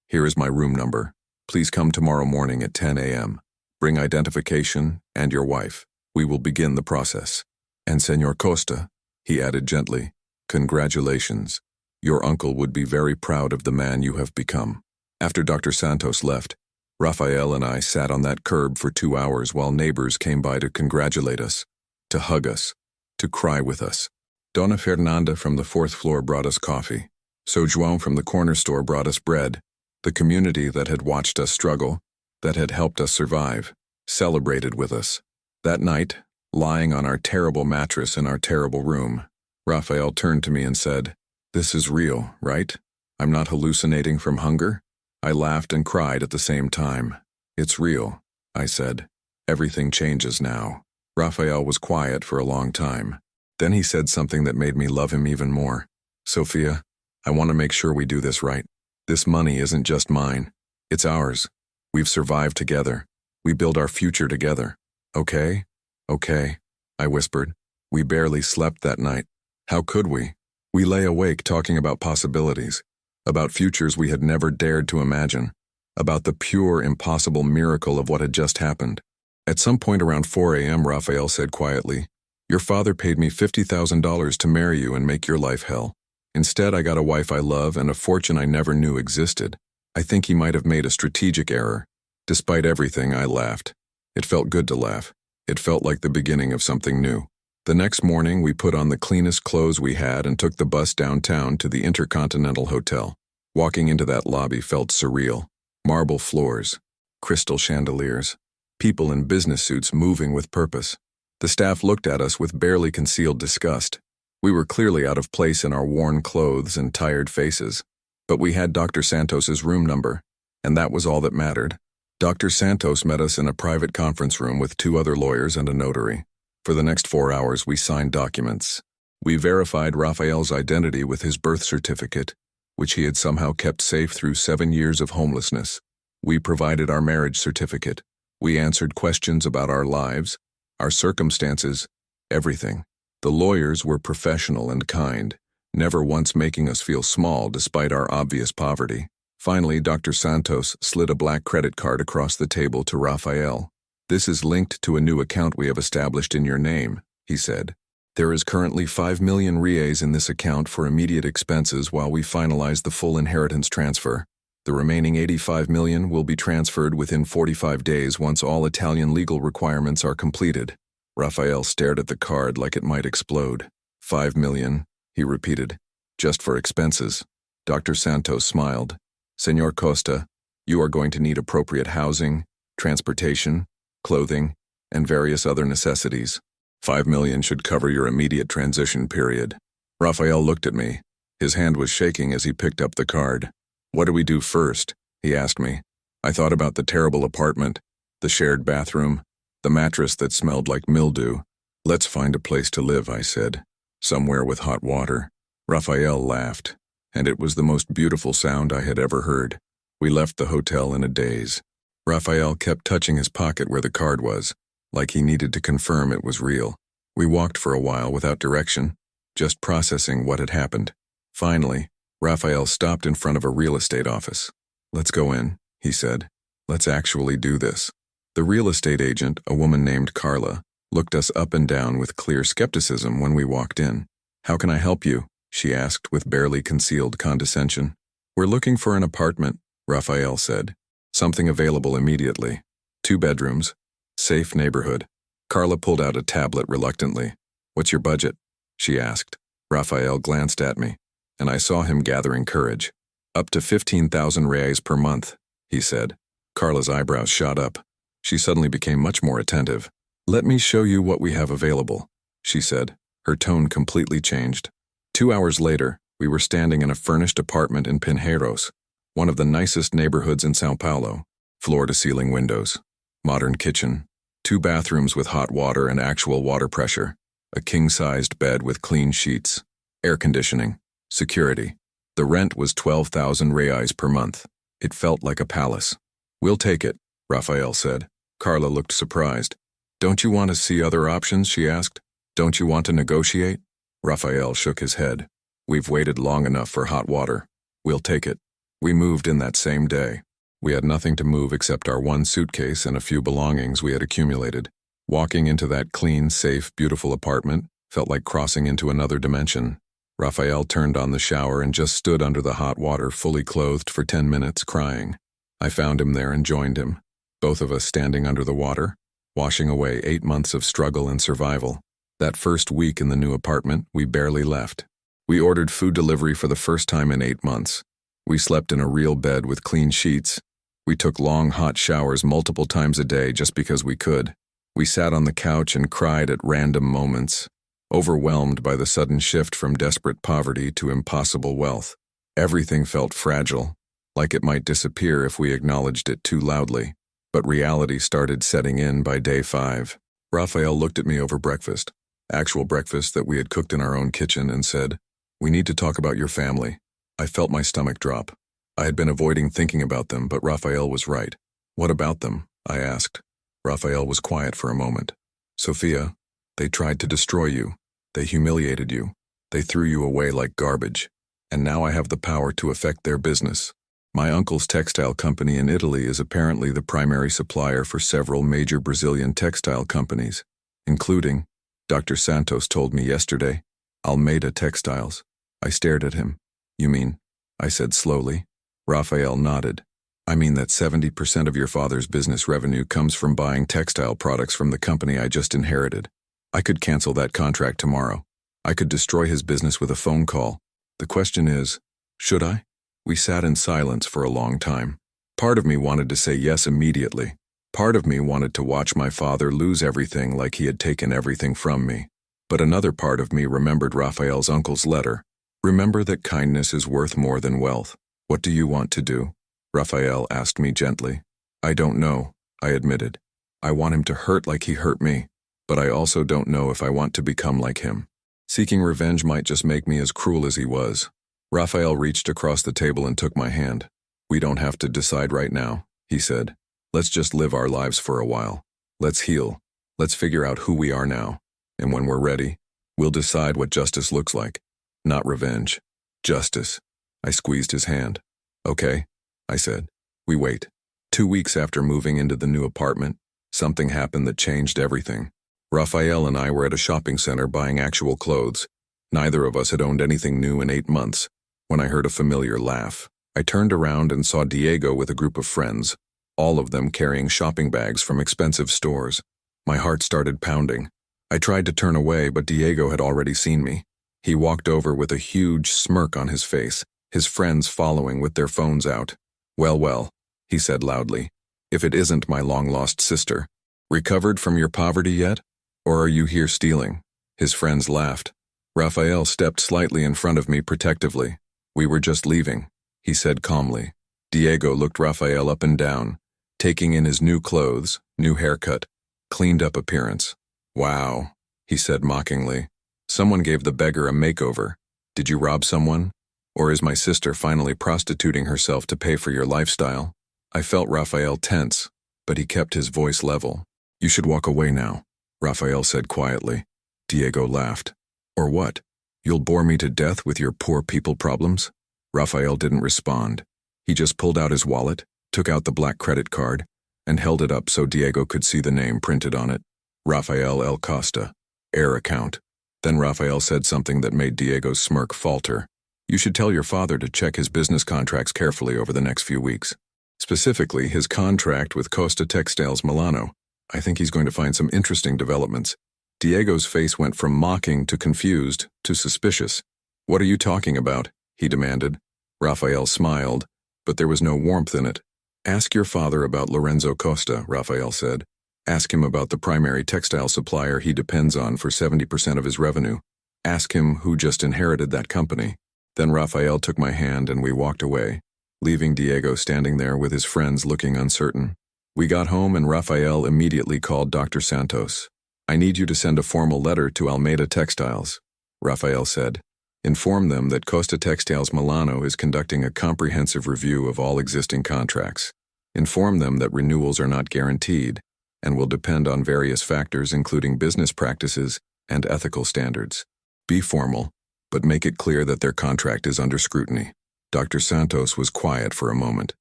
Here is my room number. Please come tomorrow morning at 10 a.m. Bring identification and your wife. We will begin the process. And Senor Costa, he added gently, congratulations. Your uncle would be very proud of the man you have become. After Dr. Santos left, Rafael and I sat on that curb for 2 hours while neighbors came by to congratulate us, to hug us, to cry with us. Dona Fernanda from the 4th floor brought us coffee. So João from the corner store brought us bread. The community that had watched us struggle, that had helped us survive, celebrated with us. That night, lying on our terrible mattress in our terrible room, Rafael turned to me and said, This is real, right? I'm not hallucinating from hunger? I laughed and cried at the same time. It's real, I said. Everything changes now. Rafael was quiet for a long time. Then he said something that made me love him even more. Sofia, I want to make sure we do this right. This money isn't just mine. It's ours. We've survived together. We build our future together. Okay? Okay, I whispered. We barely slept that night. How could we? We lay awake talking about possibilities, about futures we had never dared to imagine, about the pure, impossible miracle of what had just happened. At some point around 4 a.m., Rafael said quietly, Your father paid me $50,000 to marry you and make your life hell. Instead, I got a wife I love and a fortune I never knew existed. I think he might have made a strategic error. Despite everything, I laughed. It felt good to laugh. It felt like the beginning of something new. The next morning, we put on the cleanest clothes we had and took the bus downtown to the Intercontinental Hotel. Walking into that lobby felt surreal. Marble floors, crystal chandeliers, people in business suits moving with purpose. The staff looked at us with barely concealed disgust. We were clearly out of place in our worn clothes and tired faces. But we had Dr. Santos's room number, and that was all that mattered. Dr. Santos met us in a private conference room with 2 other lawyers and a notary. For the next 4 hours, we signed documents. We verified Rafael's identity with his birth certificate, which he had somehow kept safe through 7 years of homelessness. We provided our marriage certificate. We answered questions about our lives, our circumstances, everything. The lawyers were professional and kind, never once making us feel small despite our obvious poverty. Finally, Dr. Santos slid a black credit card across the table to Rafael. "This is linked to a new account we have established in your name," he said. "There is currently 5 million reais in this account for immediate expenses while we finalize the full inheritance transfer. The remaining 85 million will be transferred within 45 days once all Italian legal requirements are completed." Rafael stared at the card like it might explode. 5 million, he repeated. "Just for expenses." Dr. Santos smiled. "Senor Costa, you are going to need appropriate housing, transportation, clothing, and various other necessities. 5 million should cover your immediate transition period." Rafael looked at me. His hand was shaking as he picked up the card. "What do we do first?" he asked me. I thought about the terrible apartment, the shared bathroom, the mattress that smelled like mildew. "Let's find a place to live," I said. "Somewhere with hot water." Rafael laughed, and it was the most beautiful sound I had ever heard. We left the hotel in a daze. Rafael kept touching his pocket where the card was, like he needed to confirm it was real. We walked for a while without direction, just processing what had happened. Finally, Rafael stopped in front of a real estate office. "Let's go in," he said. "Let's actually do this." The real estate agent, a woman named Carla, looked us up and down with clear skepticism when we walked in. "How can I help you?" she asked with barely concealed condescension. "We're looking for an apartment," Rafael said. "Something available immediately. 2 bedrooms. Safe neighborhood." Carla pulled out a tablet reluctantly. "What's your budget?" she asked. Rafael glanced at me, and I saw him gathering courage. "Up to 15,000 reais per month," he said. Carla's eyebrows shot up. She suddenly became much more attentive. "Let me show you what we have available," she said. Her tone completely changed. 2 hours later, we were standing in a furnished apartment in Pinheiros, one of the nicest neighborhoods in São Paulo. Floor-to-ceiling windows, modern kitchen, 2 bathrooms with hot water and actual water pressure, a king-sized bed with clean sheets, air conditioning, security. The rent was 12,000 reais per month. It felt like a palace. "We'll take it," Rafael said. Carla looked surprised. "Don't you want to see other options?" she asked. "Don't you want to negotiate?" Rafael shook his head. "We've waited long enough for hot water. We'll take it." We moved in that same day. We had nothing to move except our 1 suitcase and a few belongings we had accumulated. Walking into that clean, safe, beautiful apartment felt like crossing into another dimension. Rafael turned on the shower and just stood under the hot water fully clothed for 10 minutes, crying. I found him there and joined him, both of us standing under the water, washing away 8 months of struggle and survival. That first week in the new apartment, we barely left. We ordered food delivery for the first time in 8 months. We slept in a real bed with clean sheets. We took long, hot showers multiple times a day just because we could. We sat on the couch and cried at random moments, overwhelmed by the sudden shift from desperate poverty to impossible wealth. Everything felt fragile, like it might disappear if we acknowledged it too loudly. But reality started setting in by day 5. Rafael looked at me over breakfast, actual breakfast that we had cooked in our own kitchen, and said, "We need to talk about your family." I felt my stomach drop. I had been avoiding thinking about them, but Rafael was right. "What about them?" I asked. Rafael was quiet for a moment. "Sofia, they tried to destroy you. They humiliated you. They threw you away like garbage. And now I have the power to affect their business. My uncle's textile company in Italy is apparently the primary supplier for several major Brazilian textile companies, including, Dr. Santos told me yesterday, Almeida Textiles." I stared at him. "You mean?" I said slowly. Rafael nodded. "I mean that 70% of your father's business revenue comes from buying textile products from the company I just inherited. I could cancel that contract tomorrow. I could destroy his business with a phone call. The question is, should I?" We sat in silence for a long time. Part of me wanted to say yes immediately. Part of me wanted to watch my father lose everything like he had taken everything from me. But another part of me remembered Rafael's uncle's letter. "Remember that kindness is worth more than wealth. What do you want to do?" Rafael asked me gently. "I don't know," I admitted. "I want him to hurt like he hurt me, but I also don't know if I want to become like him. Seeking revenge might just make me as cruel as he was." Rafael reached across the table and took my hand. "We don't have to decide right now," he said. "Let's just live our lives for a while. Let's heal. Let's figure out who we are now. And when we're ready, we'll decide what justice looks like. Not revenge. Justice." I squeezed his hand. "Okay, I said. We wait. 2 weeks after moving into the new apartment, something happened that changed everything. Rafael and I were at a shopping center buying actual clothes. Neither of us had owned anything new in 8 months, when I heard a familiar laugh. I turned around and saw Diego with a group of friends, all of them carrying shopping bags from expensive stores. My heart started pounding. I tried to turn away, but Diego had already seen me. He walked over with a huge smirk on his face, his friends following with their phones out. Well, he said loudly. If it isn't my long-lost sister. Recovered from your poverty yet? Or are you here stealing? His friends laughed. Rafael stepped slightly in front of me protectively. We were just leaving, he said calmly. Diego looked Rafael up and down, taking in his new clothes, new haircut, cleaned-up appearance. Wow, he said mockingly. Someone gave the beggar a makeover. Did you rob someone? Or is my sister finally prostituting herself to pay for your lifestyle? I felt Rafael tense, but he kept his voice level. You should walk away now, Rafael said quietly. Diego laughed. Or what? You'll bore me to death with your poor people problems? Rafael didn't respond. He just pulled out his wallet, took out the black credit card, and held it up so Diego could see the name printed on it. Rafael Costa, HEIR account. Then Rafael said something that made Diego's smirk falter. You should tell your father to check his business contracts carefully over the next few weeks. Specifically, his contract with Costa Textiles Milano. I think he's going to find some interesting developments. Diego's face went from mocking to confused to suspicious. What are you talking about? He demanded. Rafael smiled, but there was no warmth in it. Ask your father about Lorenzo Costa, Rafael said. Ask him about the primary textile supplier he depends on for 70% of his revenue. Ask him who just inherited that company. Then Rafael took my hand and we walked away, leaving Diego standing there with his friends looking uncertain. We got home and Rafael immediately called Dr. Santos. I need you to send a formal letter to Almeida Textiles, Rafael said. Inform them that Costa Textiles Milano is conducting a comprehensive review of all existing contracts. Inform them that renewals are not guaranteed and will depend on various factors including business practices and ethical standards. Be formal, but make it clear that their contract is under scrutiny. Dr. Santos was quiet for a moment.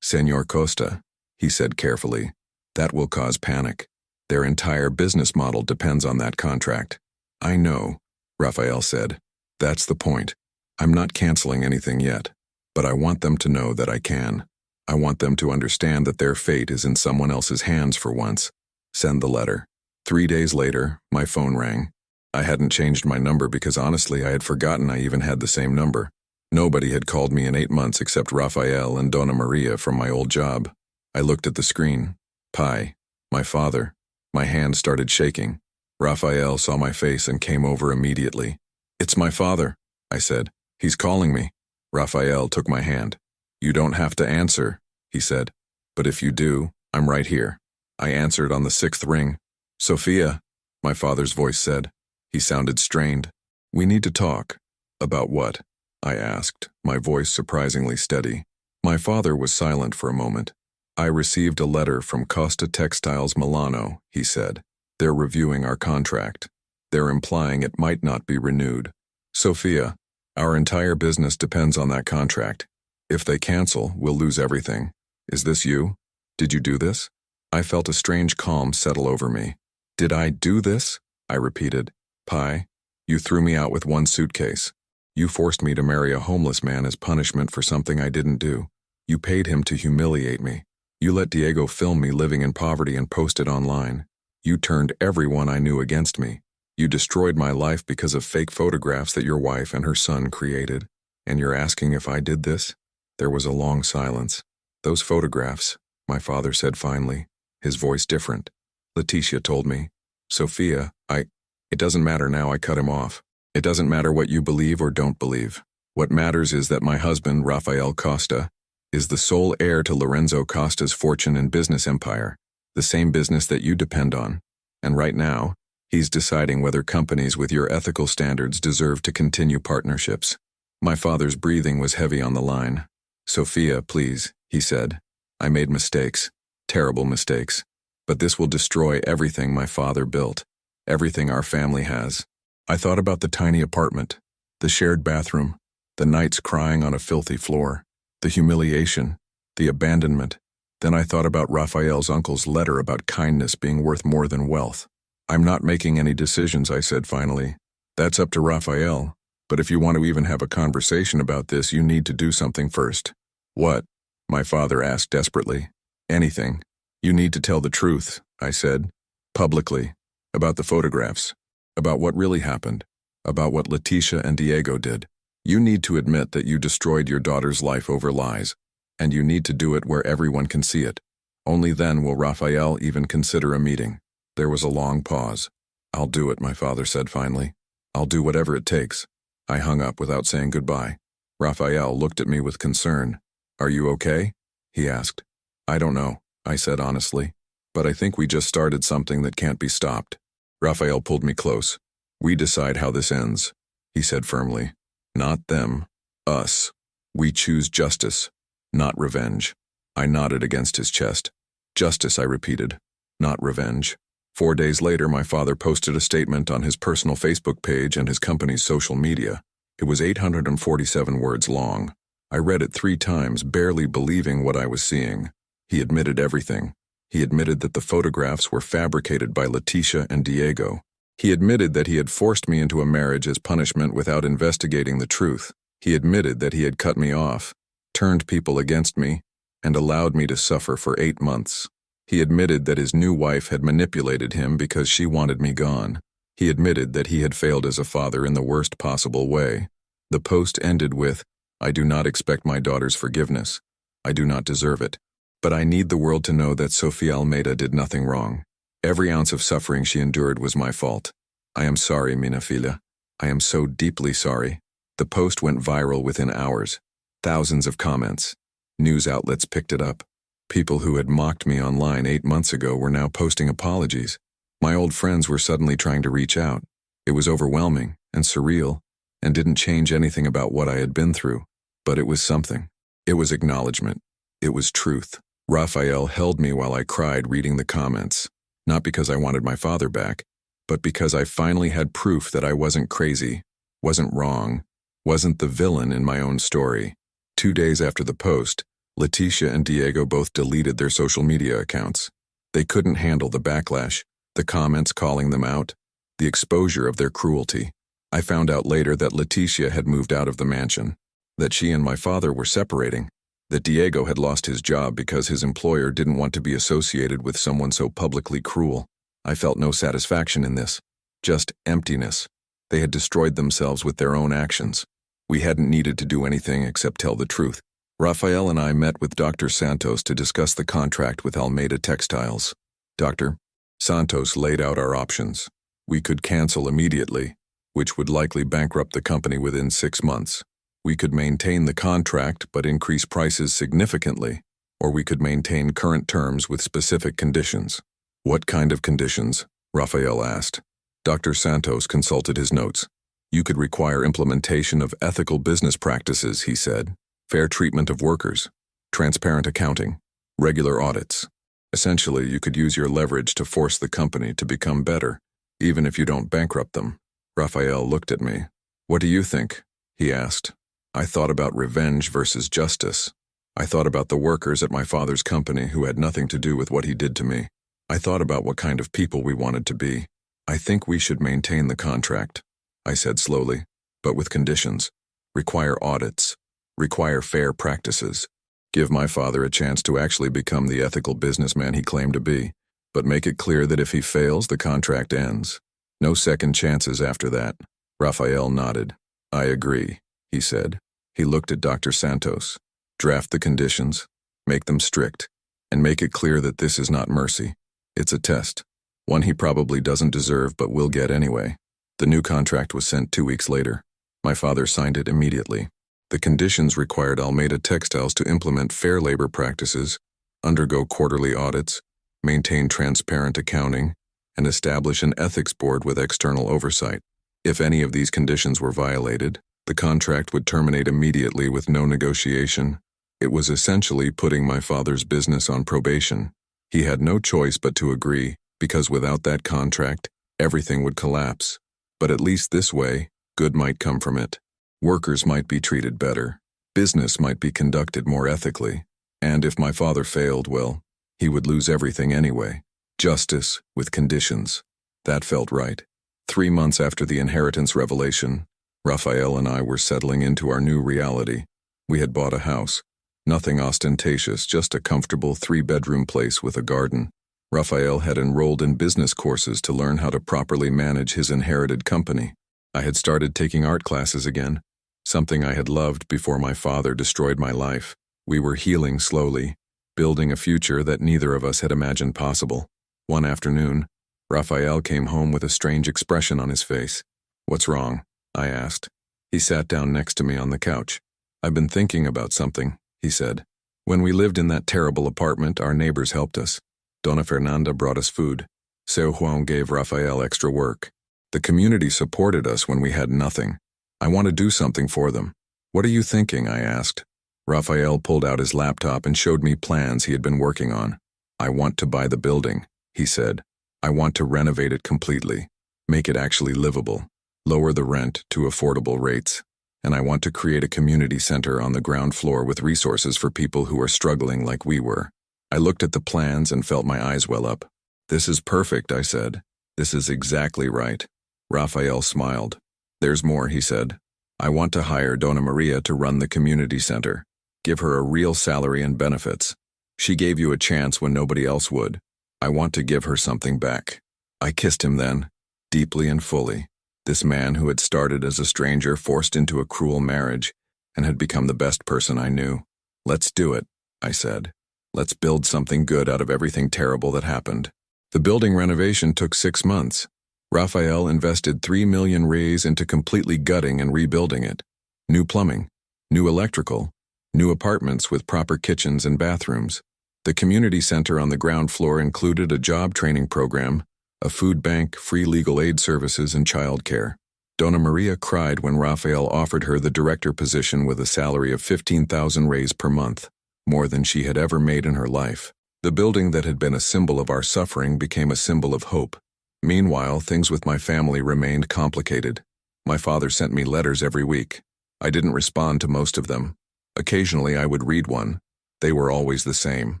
Senor Costa, he said carefully, that will cause panic. Their entire business model depends on that contract. I know, Rafael said. That's the point. I'm not canceling anything yet, but I want them to know that I can. I want them to understand that their fate is in someone else's hands for once. Send the letter. 3 days later, my phone rang. I hadn't changed my number because honestly I had forgotten I even had the same number. Nobody had called me in 8 months except Rafael and Donna Maria from my old job. I looked at the screen. Pi, my father. My hand started shaking. Rafael saw my face and came over immediately. It's my father, I said. He's calling me. Rafael took my hand. You don't have to answer, he said. But if you do, I'm right here. I answered on the 6th ring. Sofia, my father's voice said. He sounded strained. We need to talk. About what? I asked, my voice surprisingly steady. My father was silent for a moment. I received a letter from Costa Textiles Milano, he said. They're reviewing our contract. They're implying it might not be renewed. Sofia, our entire business depends on that contract. If they cancel, we'll lose everything. Is this you? Did you do this? I felt a strange calm settle over me. Did I do this? I repeated. Pi, you threw me out with one suitcase. You forced me to marry a homeless man as punishment for something I didn't do. You paid him to humiliate me. You let Diego film me living in poverty and post it online. You turned everyone I knew against me. You destroyed my life because of fake photographs that your wife and her son created. And you're asking if I did this? There was a long silence. Those photographs, my father said finally, his voice different. Leticia told me. Sofia, it doesn't matter now, I cut him off. It doesn't matter what you believe or don't believe. What matters is that my husband, Rafael Costa, is the sole heir to Lorenzo Costa's fortune and business empire, the same business that you depend on. And right now, he's deciding whether companies with your ethical standards deserve to continue partnerships. My father's breathing was heavy on the line. Sofia, please, he said. I made mistakes, terrible mistakes. But this will destroy everything my father built, everything our family has. I thought about the tiny apartment, the shared bathroom, the nights crying on a filthy floor, the humiliation, the abandonment. Then I thought about Rafael's uncle's letter about kindness being worth more than wealth. I'm not making any decisions, I said finally. That's up to Rafael, but if you want to even have a conversation about this, you need to do something first. What? My father asked desperately. Anything. You need to tell the truth, I said, publicly, about the photographs, about what really happened, about what Leticia and Diego did. You need to admit that you destroyed your daughter's life over lies, and you need to do it where everyone can see it. Only then will Rafael even consider a meeting. There was a long pause. I'll do it, my father said finally. I'll do whatever it takes. I hung up without saying goodbye. Rafael looked at me with concern. Are you okay? He asked. I don't know, I said honestly, but I think we just started something that can't be stopped. Rafael pulled me close. We decide how this ends, he said firmly. Not them, us. We choose justice, not revenge. I nodded against his chest. Justice, I repeated, not revenge. 4 days later, my father posted a statement on his personal Facebook page and his company's social media. It was 847 words long. I read it 3 times, barely believing what I was seeing. He admitted everything. He admitted that the photographs were fabricated by Leticia and Diego. He admitted that he had forced me into a marriage as punishment without investigating the truth. He admitted that he had cut me off, turned people against me, and allowed me to suffer for 8 months. He admitted that his new wife had manipulated him because she wanted me gone. He admitted that he had failed as a father in the worst possible way. The post ended with, I do not expect my daughter's forgiveness. I do not deserve it. But I need the world to know that Sofia Almeida did nothing wrong. Every ounce of suffering she endured was my fault. I am sorry, minha filha. I am so deeply sorry. The post went viral within hours. Thousands of comments. News outlets picked it up. People who had mocked me online 8 months ago were now posting apologies. My old friends were suddenly trying to reach out. It was overwhelming and surreal and didn't change anything about what I had been through. But it was something. It was acknowledgement. It was truth. Rafael held me while I cried reading the comments, not because I wanted my father back, but because I finally had proof that I wasn't crazy, wasn't wrong, wasn't the villain in my own story. 2 days after the post, Leticia and Diego both deleted their social media accounts. They couldn't handle the backlash, the comments calling them out, the exposure of their cruelty. I found out later that Leticia had moved out of the mansion, that she and my father were separating, that Diego had lost his job because his employer didn't want to be associated with someone so publicly cruel. I felt no satisfaction in this, just emptiness. They had destroyed themselves with their own actions. We hadn't needed to do anything except tell the truth. Rafael and I met with Dr. Santos to discuss the contract with Almeida Textiles. Dr. Santos laid out our options. We could cancel immediately, which would likely bankrupt the company within 6 months. We could maintain the contract but increase prices significantly, or we could maintain current terms with specific conditions. What kind of conditions? Rafael asked. Dr. Santos consulted his notes. You could require implementation of ethical business practices, he said. Fair treatment of workers, transparent accounting, regular audits. Essentially, you could use your leverage to force the company to become better, even if you don't bankrupt them. Rafael looked at me. What do you think? He asked. I thought about revenge versus justice. I thought about the workers at my father's company who had nothing to do with what he did to me. I thought about what kind of people we wanted to be. I think we should maintain the contract, I said slowly, but with conditions. Require audits. Require fair practices. Give my father a chance to actually become the ethical businessman he claimed to be, but make it clear that if he fails, the contract ends. No second chances after that. Rafael nodded. I agree, he said. He looked at Dr. Santos. Draft the conditions, make them strict, and make it clear that this is not mercy. It's a test, one he probably doesn't deserve but will get anyway. The new contract was sent 2 weeks later. My father signed it immediately. The conditions required Almeida Textiles to implement fair labor practices, undergo quarterly audits, maintain transparent accounting, and establish an ethics board with external oversight. If any of these conditions were violated, the contract would terminate immediately with no negotiation. It was essentially putting my father's business on probation. He had no choice but to agree, because without that contract, everything would collapse. But at least this way, good might come from it. Workers might be treated better. Business might be conducted more ethically. And if my father failed, well, he would lose everything anyway. Justice with conditions. That felt right. 3 months after the inheritance revelation, Rafael and I were settling into our new reality. We had bought a house. Nothing ostentatious, just a comfortable 3-bedroom place with a garden. Rafael had enrolled in business courses to learn how to properly manage his inherited company. I had started taking art classes again, something I had loved before my father destroyed my life. We were healing slowly, building a future that neither of us had imagined possible. One afternoon, Rafael came home with a strange expression on his face. "What's wrong?" I asked. He sat down next to me on the couch. "I've been thinking about something," he said. "When we lived in that terrible apartment, our neighbors helped us. Dona Fernanda brought us food. Seu Juan gave Rafael extra work. The community supported us when we had nothing. I want to do something for them." "What are you thinking?" I asked. Rafael pulled out his laptop and showed me plans he had been working on. "I want to buy the building," he said. "I want to renovate it completely, make it actually livable, lower the rent to affordable rates, and I want to create a community center on the ground floor with resources for people who are struggling like we were." I looked at the plans and felt my eyes well up. "This is perfect," I said. "This is exactly right." Rafael smiled. "There's more," he said. "I want to hire Dona Maria to run the community center. Give her a real salary and benefits. She gave you a chance when nobody else would. I want to give her something back." I kissed him then, deeply and fully. This man who had started as a stranger forced into a cruel marriage and had become the best person I knew. "Let's do it," I said. "Let's build something good out of everything terrible that happened." The building renovation took 6 months. Rafael invested 3 million reais into completely gutting and rebuilding it. New plumbing, new electrical, new apartments with proper kitchens and bathrooms. The community center on the ground floor included a job training program, a food bank, free legal aid services, and childcare. Dona Maria cried when Rafael offered her the director position with a salary of 15,000 reais per month, more than she had ever made in her life. The building that had been a symbol of our suffering became a symbol of hope. Meanwhile, things with my family remained complicated. My father sent me letters every week. I didn't respond to most of them. Occasionally I would read one. They were always the same.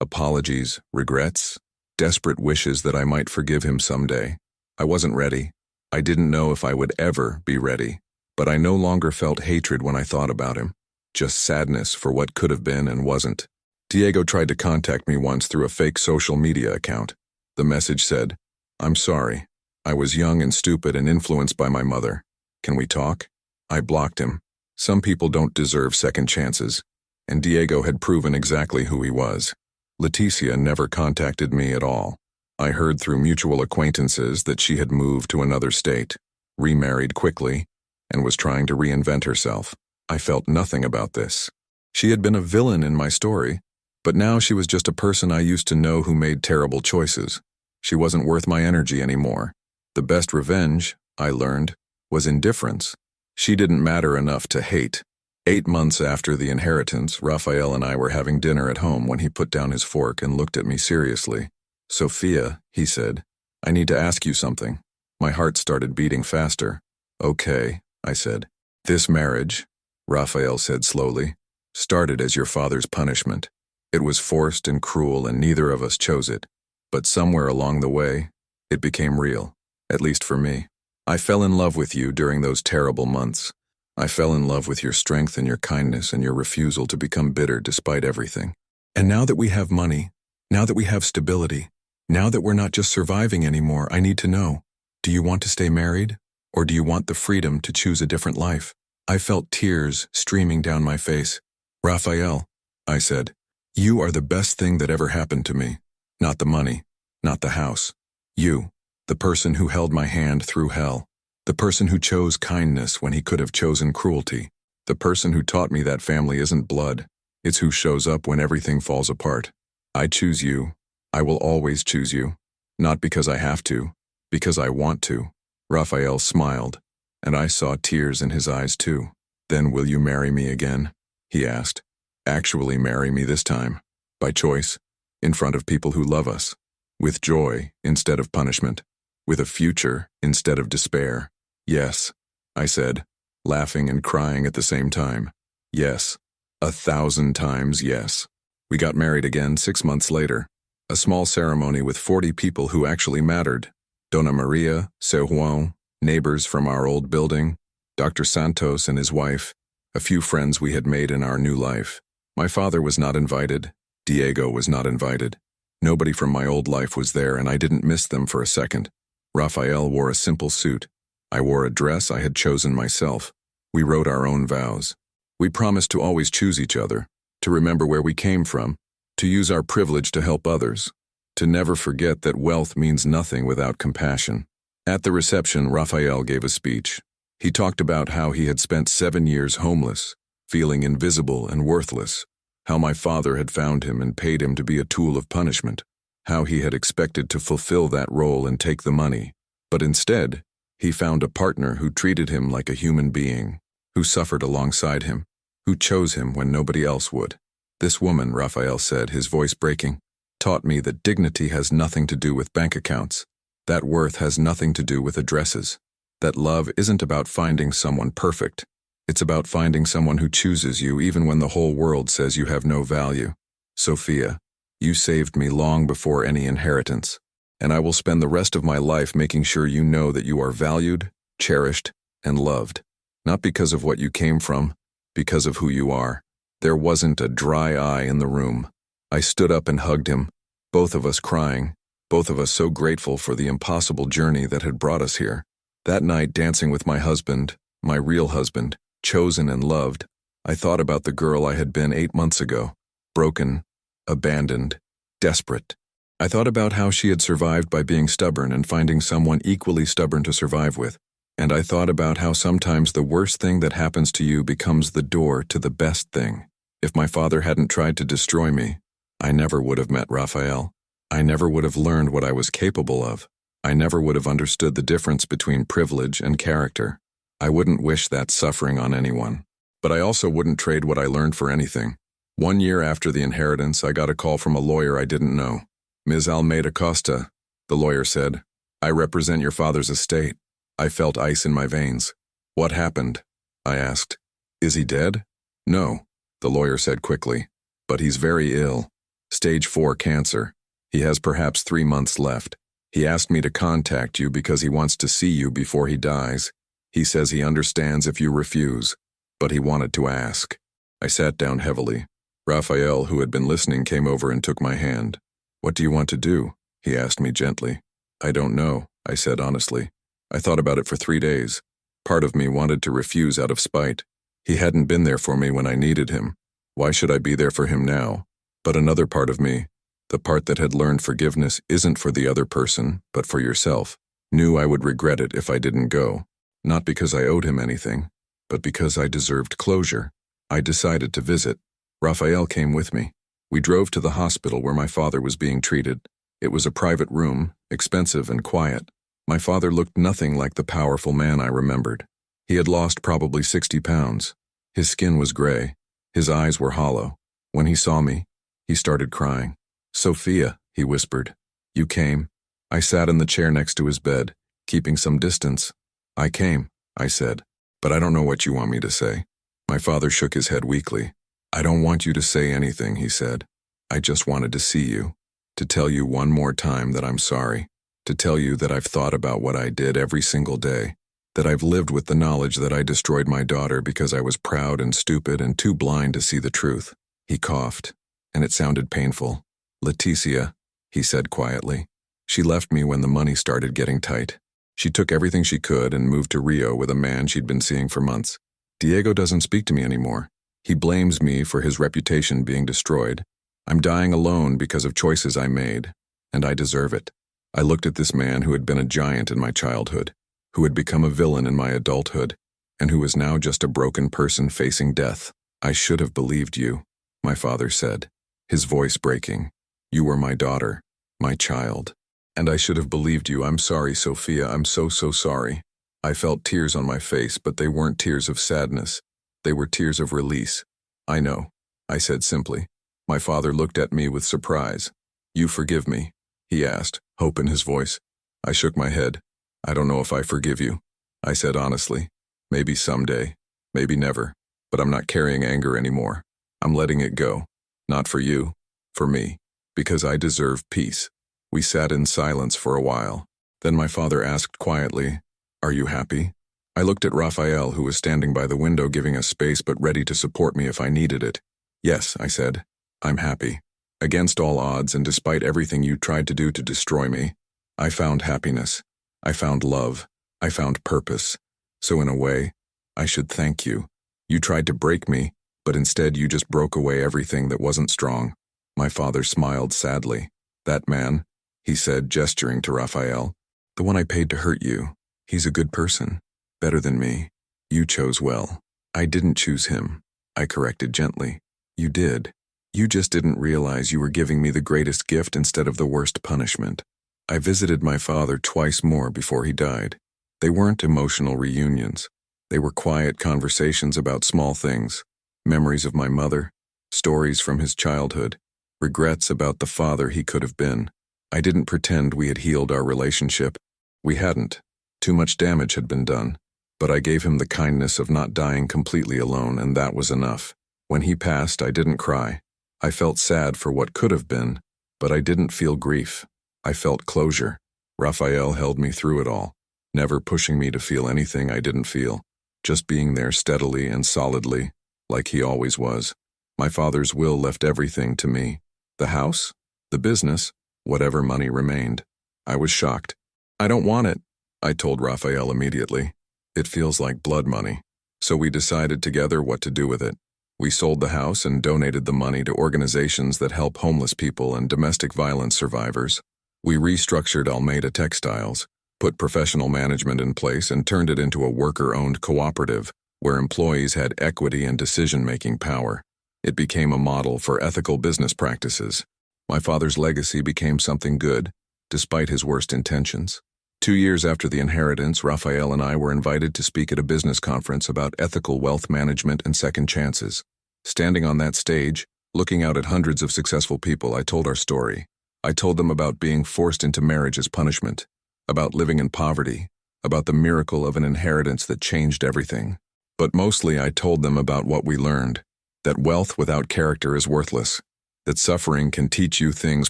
Apologies, regrets, desperate wishes that I might forgive him someday. I wasn't ready. I didn't know if I would ever be ready. But I no longer felt hatred when I thought about him. Just sadness for what could have been and wasn't. Diego tried to contact me once through a fake social media account. The message said, "I'm sorry. I was young and stupid and influenced by my mother. Can we talk?" I blocked him. Some people don't deserve second chances, and Diego had proven exactly who he was. Leticia never contacted me at all. I heard through mutual acquaintances that she had moved to another state, remarried quickly, and was trying to reinvent herself. I felt nothing about this. She had been a villain in my story, but now she was just a person I used to know who made terrible choices. She wasn't worth my energy anymore. The best revenge, I learned, was indifference. She didn't matter enough to hate. 8 months after the inheritance, Rafael and I were having dinner at home when he put down his fork and looked at me seriously. "Sofia," he said, "I need to ask you something." My heart started beating faster. "Okay," I said. "This marriage," Rafael said slowly, "started as your father's punishment. It was forced and cruel and neither of us chose it. But somewhere along the way, it became real, at least for me. I fell in love with you during those terrible months. I fell in love with your strength and your kindness and your refusal to become bitter despite everything. And now that we have money, now that we have stability, now that we're not just surviving anymore, I need to know, do you want to stay married? Or do you want the freedom to choose a different life?" I felt tears streaming down my face. "Rafael," I said, "you are the best thing that ever happened to me. Not the money, not the house. You, the person who held my hand through hell. The person who chose kindness when he could have chosen cruelty. The person who taught me that family isn't blood. It's who shows up when everything falls apart. I choose you. I will always choose you. Not because I have to, because I want to." Rafael smiled, and I saw tears in his eyes too. "Then will you marry me again?" he asked. "Actually marry me this time, by choice, in front of people who love us, with joy instead of punishment, with a future instead of despair." "Yes," I said, laughing and crying at the same time. "Yes, 1,000 times yes." We got married again 6 months later. A small ceremony with 40 people who actually mattered. Dona Maria, Seu Juan, neighbors from our old building, Dr. Santos and his wife, a few friends we had made in our new life. My father was not invited. Diego was not invited. Nobody from my old life was there, and I didn't miss them for a second. Rafael wore a simple suit. I wore a dress I had chosen myself. We wrote our own vows. We promised to always choose each other, to remember where we came from, to use our privilege to help others, to never forget that wealth means nothing without compassion. At the reception, Rafael gave a speech. He talked about how he had spent 7 years homeless, feeling invisible and worthless, how my father had found him and paid him to be a tool of punishment, how he had expected to fulfill that role and take the money, but instead, he found a partner who treated him like a human being, who suffered alongside him, who chose him when nobody else would. This woman, Rafael said, his voice breaking, taught me that dignity has nothing to do with bank accounts, that worth has nothing to do with addresses, that love isn't about finding someone perfect. It's about finding someone who chooses you even when the whole world says you have no value. Sofia, you saved me long before any inheritance, and I will spend the rest of my life making sure you know that you are valued, cherished, and loved. Not because of what you came from, because of who you are. There wasn't a dry eye in the room. I stood up and hugged him, both of us crying, both of us so grateful for the impossible journey that had brought us here. That night, dancing with my husband, my real husband, chosen and loved, I thought about the girl I had been 8 months ago, broken, abandoned, desperate. I thought about how she had survived by being stubborn and finding someone equally stubborn to survive with. And I thought about how sometimes the worst thing that happens to you becomes the door to the best thing. If my father hadn't tried to destroy me, I never would have met Rafael. I never would have learned what I was capable of. I never would have understood the difference between privilege and character. I wouldn't wish that suffering on anyone. But I also wouldn't trade what I learned for anything. 1 year after the inheritance, I got a call from a lawyer I didn't know. Ms. Almeida Costa, the lawyer said, I represent your father's estate. I felt ice in my veins. What happened? I asked. Is he dead? No, the lawyer said quickly. But he's very ill. Stage 4 cancer. He has perhaps 3 months left. He asked me to contact you because he wants to see you before he dies. He says he understands if you refuse, but he wanted to ask. I sat down heavily. Rafael, who had been listening, came over and took my hand. What do you want to do? He asked me gently. I don't know, I said honestly. I thought about it for 3 days. Part of me wanted to refuse out of spite. He hadn't been there for me when I needed him. Why should I be there for him now? But another part of me, the part that had learned forgiveness isn't for the other person, but for yourself, knew I would regret it if I didn't go. Not because I owed him anything, but because I deserved closure. I decided to visit. Rafael came with me. We drove to the hospital where my father was being treated. It was a private room, expensive and quiet. My father looked nothing like the powerful man I remembered. He had lost probably 60 pounds. His skin was gray. His eyes were hollow. When he saw me, he started crying. Sofia, he whispered. You came. I sat in the chair next to his bed, keeping some distance. I came, I said, but I don't know what you want me to say. My father shook his head weakly. I don't want you to say anything, he said. I just wanted to see you, to tell you one more time that I'm sorry, to tell you that I've thought about what I did every single day, that I've lived with the knowledge that I destroyed my daughter because I was proud and stupid and too blind to see the truth. He coughed, and it sounded painful. Leticia, he said quietly. She left me when the money started getting tight. She took everything she could and moved to Rio with a man she'd been seeing for months. Diego doesn't speak to me anymore. He blames me for his reputation being destroyed. I'm dying alone because of choices I made, and I deserve it. I looked at this man who had been a giant in my childhood, who had become a villain in my adulthood, and who was now just a broken person facing death. I should have believed you, my father said, his voice breaking. You were my daughter, my child. And I should have believed you. I'm sorry, Sofia. I'm so sorry. I felt tears on my face, but they weren't tears of sadness. They were tears of release. I know, I said simply. My father looked at me with surprise. You forgive me? He asked, hope in his voice. I shook my head. I don't know if I forgive you, I said honestly. Maybe someday, maybe never, but I'm not carrying anger anymore. I'm letting it go. Not for you, For me. Because I deserve peace. We sat in silence for a while. Then my father asked quietly, "Are you happy?" I looked at Rafael, who was standing by the window giving us space but ready to support me if I needed it. "Yes," I said. "I'm happy. Against all odds and despite everything you tried to do to destroy me, I found happiness. I found love. I found purpose. So in a way, I should thank you. You tried to break me, but instead you just broke away everything that wasn't strong." My father smiled sadly. "That man," he said, gesturing to Rafael, "the one I paid to hurt you, he's a good person. Better than me. You chose well." "I didn't choose him," I corrected gently. "You did. You just didn't realize you were giving me the greatest gift instead of the worst punishment." I visited my father twice more before he died. They weren't emotional reunions. They were quiet conversations about small things, memories of my mother, stories from his childhood, regrets about the father he could have been. I didn't pretend we had healed our relationship. We hadn't. Too much damage had been done. But I gave him the kindness of not dying completely alone, and that was enough. When he passed, I didn't cry. I felt sad for what could have been, but I didn't feel grief. I felt closure. Rafael held me through it all, never pushing me to feel anything I didn't feel, just being there steadily and solidly, like he always was. My father's will left everything to me. The house, the business, whatever money remained. I was shocked. "I don't want it," I told Rafael immediately. "It feels like blood money." So we decided together what to do with it. We sold the house and donated the money to organizations that help homeless people and domestic violence survivors. We restructured Almeida Textiles, put professional management in place, and turned it into a worker-owned cooperative where employees had equity and decision-making power. It became a model for ethical business practices. My father's legacy became something good, despite his worst intentions. 2 years after the inheritance, Rafael and I were invited to speak at a business conference about ethical wealth management and second chances. Standing on that stage, looking out at hundreds of successful people, I told our story. I told them about being forced into marriage as punishment, about living in poverty, about the miracle of an inheritance that changed everything. But mostly I told them about what we learned, that wealth without character is worthless, that suffering can teach you things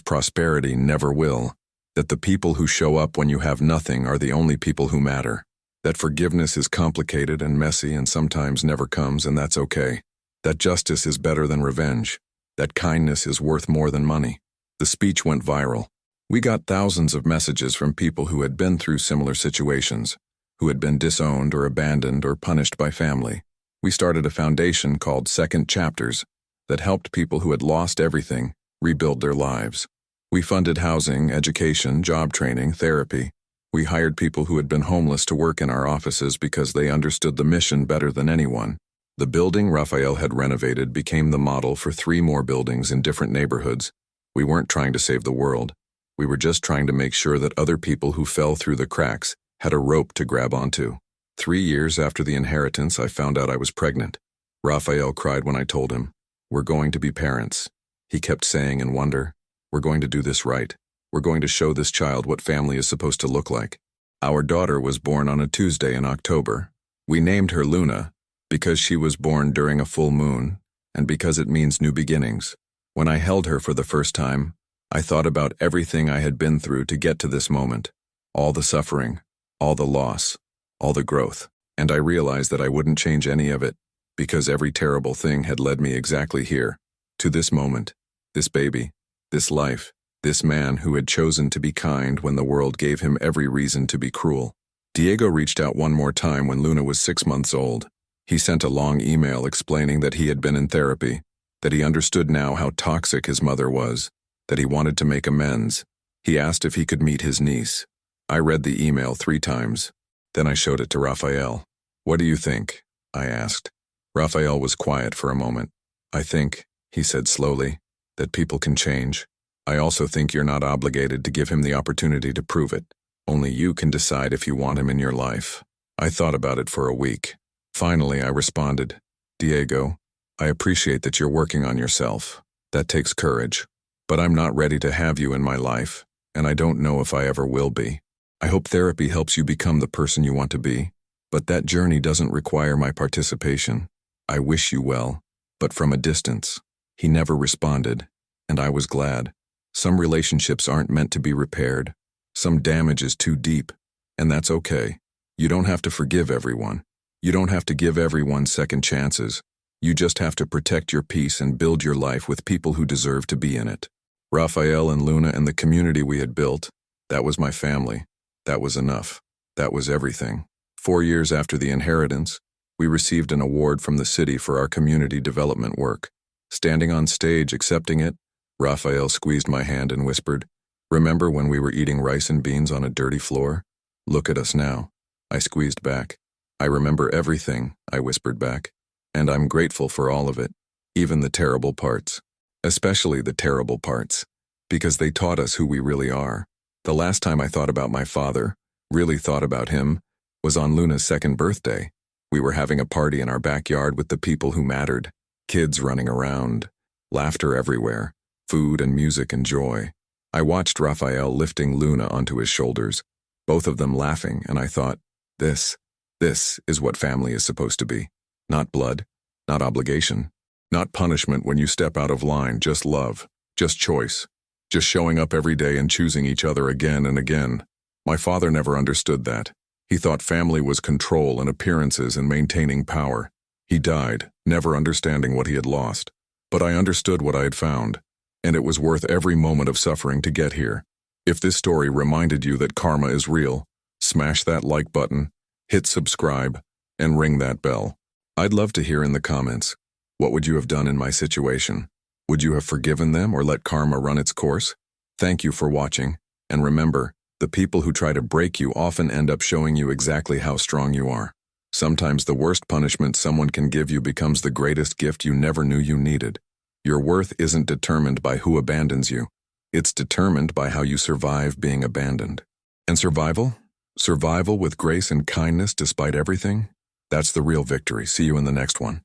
prosperity never will, that the people who show up when you have nothing are the only people who matter, that forgiveness is complicated and messy and sometimes never comes, and that's okay, that justice is better than revenge, that kindness is worth more than money. The speech went viral. We got thousands of messages from people who had been through similar situations, who had been disowned or abandoned or punished by family. We started a foundation called Second Chapters that helped people who had lost everything rebuild their lives. We funded housing, education, job training, therapy. We hired people who had been homeless to work in our offices because they understood the mission better than anyone. The building Rafael had renovated became the model for 3 more buildings in different neighborhoods. We weren't trying to save the world. We were just trying to make sure that other people who fell through the cracks had a rope to grab onto. 3 years after the inheritance, I found out I was pregnant. Rafael cried when I told him, "We're going to be parents." He kept saying in wonder, "We're going to do this right. We're going to show this child what family is supposed to look like." Our daughter was born on a Tuesday in October. We named her Luna because she was born during a full moon and because it means new beginnings. When I held her for the first time, I thought about everything I had been through to get to this moment. All the suffering, all the loss, all the growth. And I realized that I wouldn't change any of it because every terrible thing had led me exactly here, to this moment, this baby, this life, this man who had chosen to be kind when the world gave him every reason to be cruel. Diego reached out one more time when Luna was 6 months old. He sent a long email explaining that he had been in therapy, that he understood now how toxic his mother was, that he wanted to make amends. He asked if he could meet his niece. I read the email 3 times. Then I showed it to Rafael. "What do you think?" I asked. Rafael was quiet for a moment. "I think," he said slowly, "that people can change. I also think you're not obligated to give him the opportunity to prove it. Only you can decide if you want him in your life." I thought about it for a week. Finally, I responded, "Diego, I appreciate that you're working on yourself. That takes courage. But I'm not ready to have you in my life, and I don't know if I ever will be. I hope therapy helps you become the person you want to be, but that journey doesn't require my participation. I wish you well, but from a distance." He never responded, and I was glad. Some relationships aren't meant to be repaired. Some damage is too deep, and that's okay. You don't have to forgive everyone. You don't have to give everyone second chances. You just have to protect your peace and build your life with people who deserve to be in it. Rafael and Luna and the community we had built, that was my family. That was enough. That was everything. 4 years after the inheritance, we received an award from the city for our community development work. Standing on stage accepting it, Rafael squeezed my hand and whispered, "Remember when we were eating rice and beans on a dirty floor? Look at us now." I squeezed back. "I remember everything," I whispered back. "And I'm grateful for all of it, even the terrible parts. Especially the terrible parts, because they taught us who we really are." The last time I thought about my father, really thought about him, was on Luna's 2nd birthday. We were having a party in our backyard with the people who mattered. Kids running around, laughter everywhere, food and music and joy. I watched Rafael lifting Luna onto his shoulders, both of them laughing, and I thought, this is what family is supposed to be. Not blood, not obligation, not punishment when you step out of line, just love, just choice, just showing up every day and choosing each other again and again. My father never understood that. He thought family was control and appearances and maintaining power. He died, never understanding what he had lost. But I understood what I had found, and it was worth every moment of suffering to get here. If this story reminded you that karma is real, smash that like button, hit subscribe, and ring that bell. I'd love to hear in the comments, what would you have done in my situation? Would you have forgiven them or let karma run its course? Thank you for watching, and remember, the people who try to break you often end up showing you exactly how strong you are. Sometimes the worst punishment someone can give you becomes the greatest gift you never knew you needed. Your worth isn't determined by who abandons you. It's determined by how you survive being abandoned. And survival? Survival with grace and kindness despite everything? That's the real victory. See you in the next one.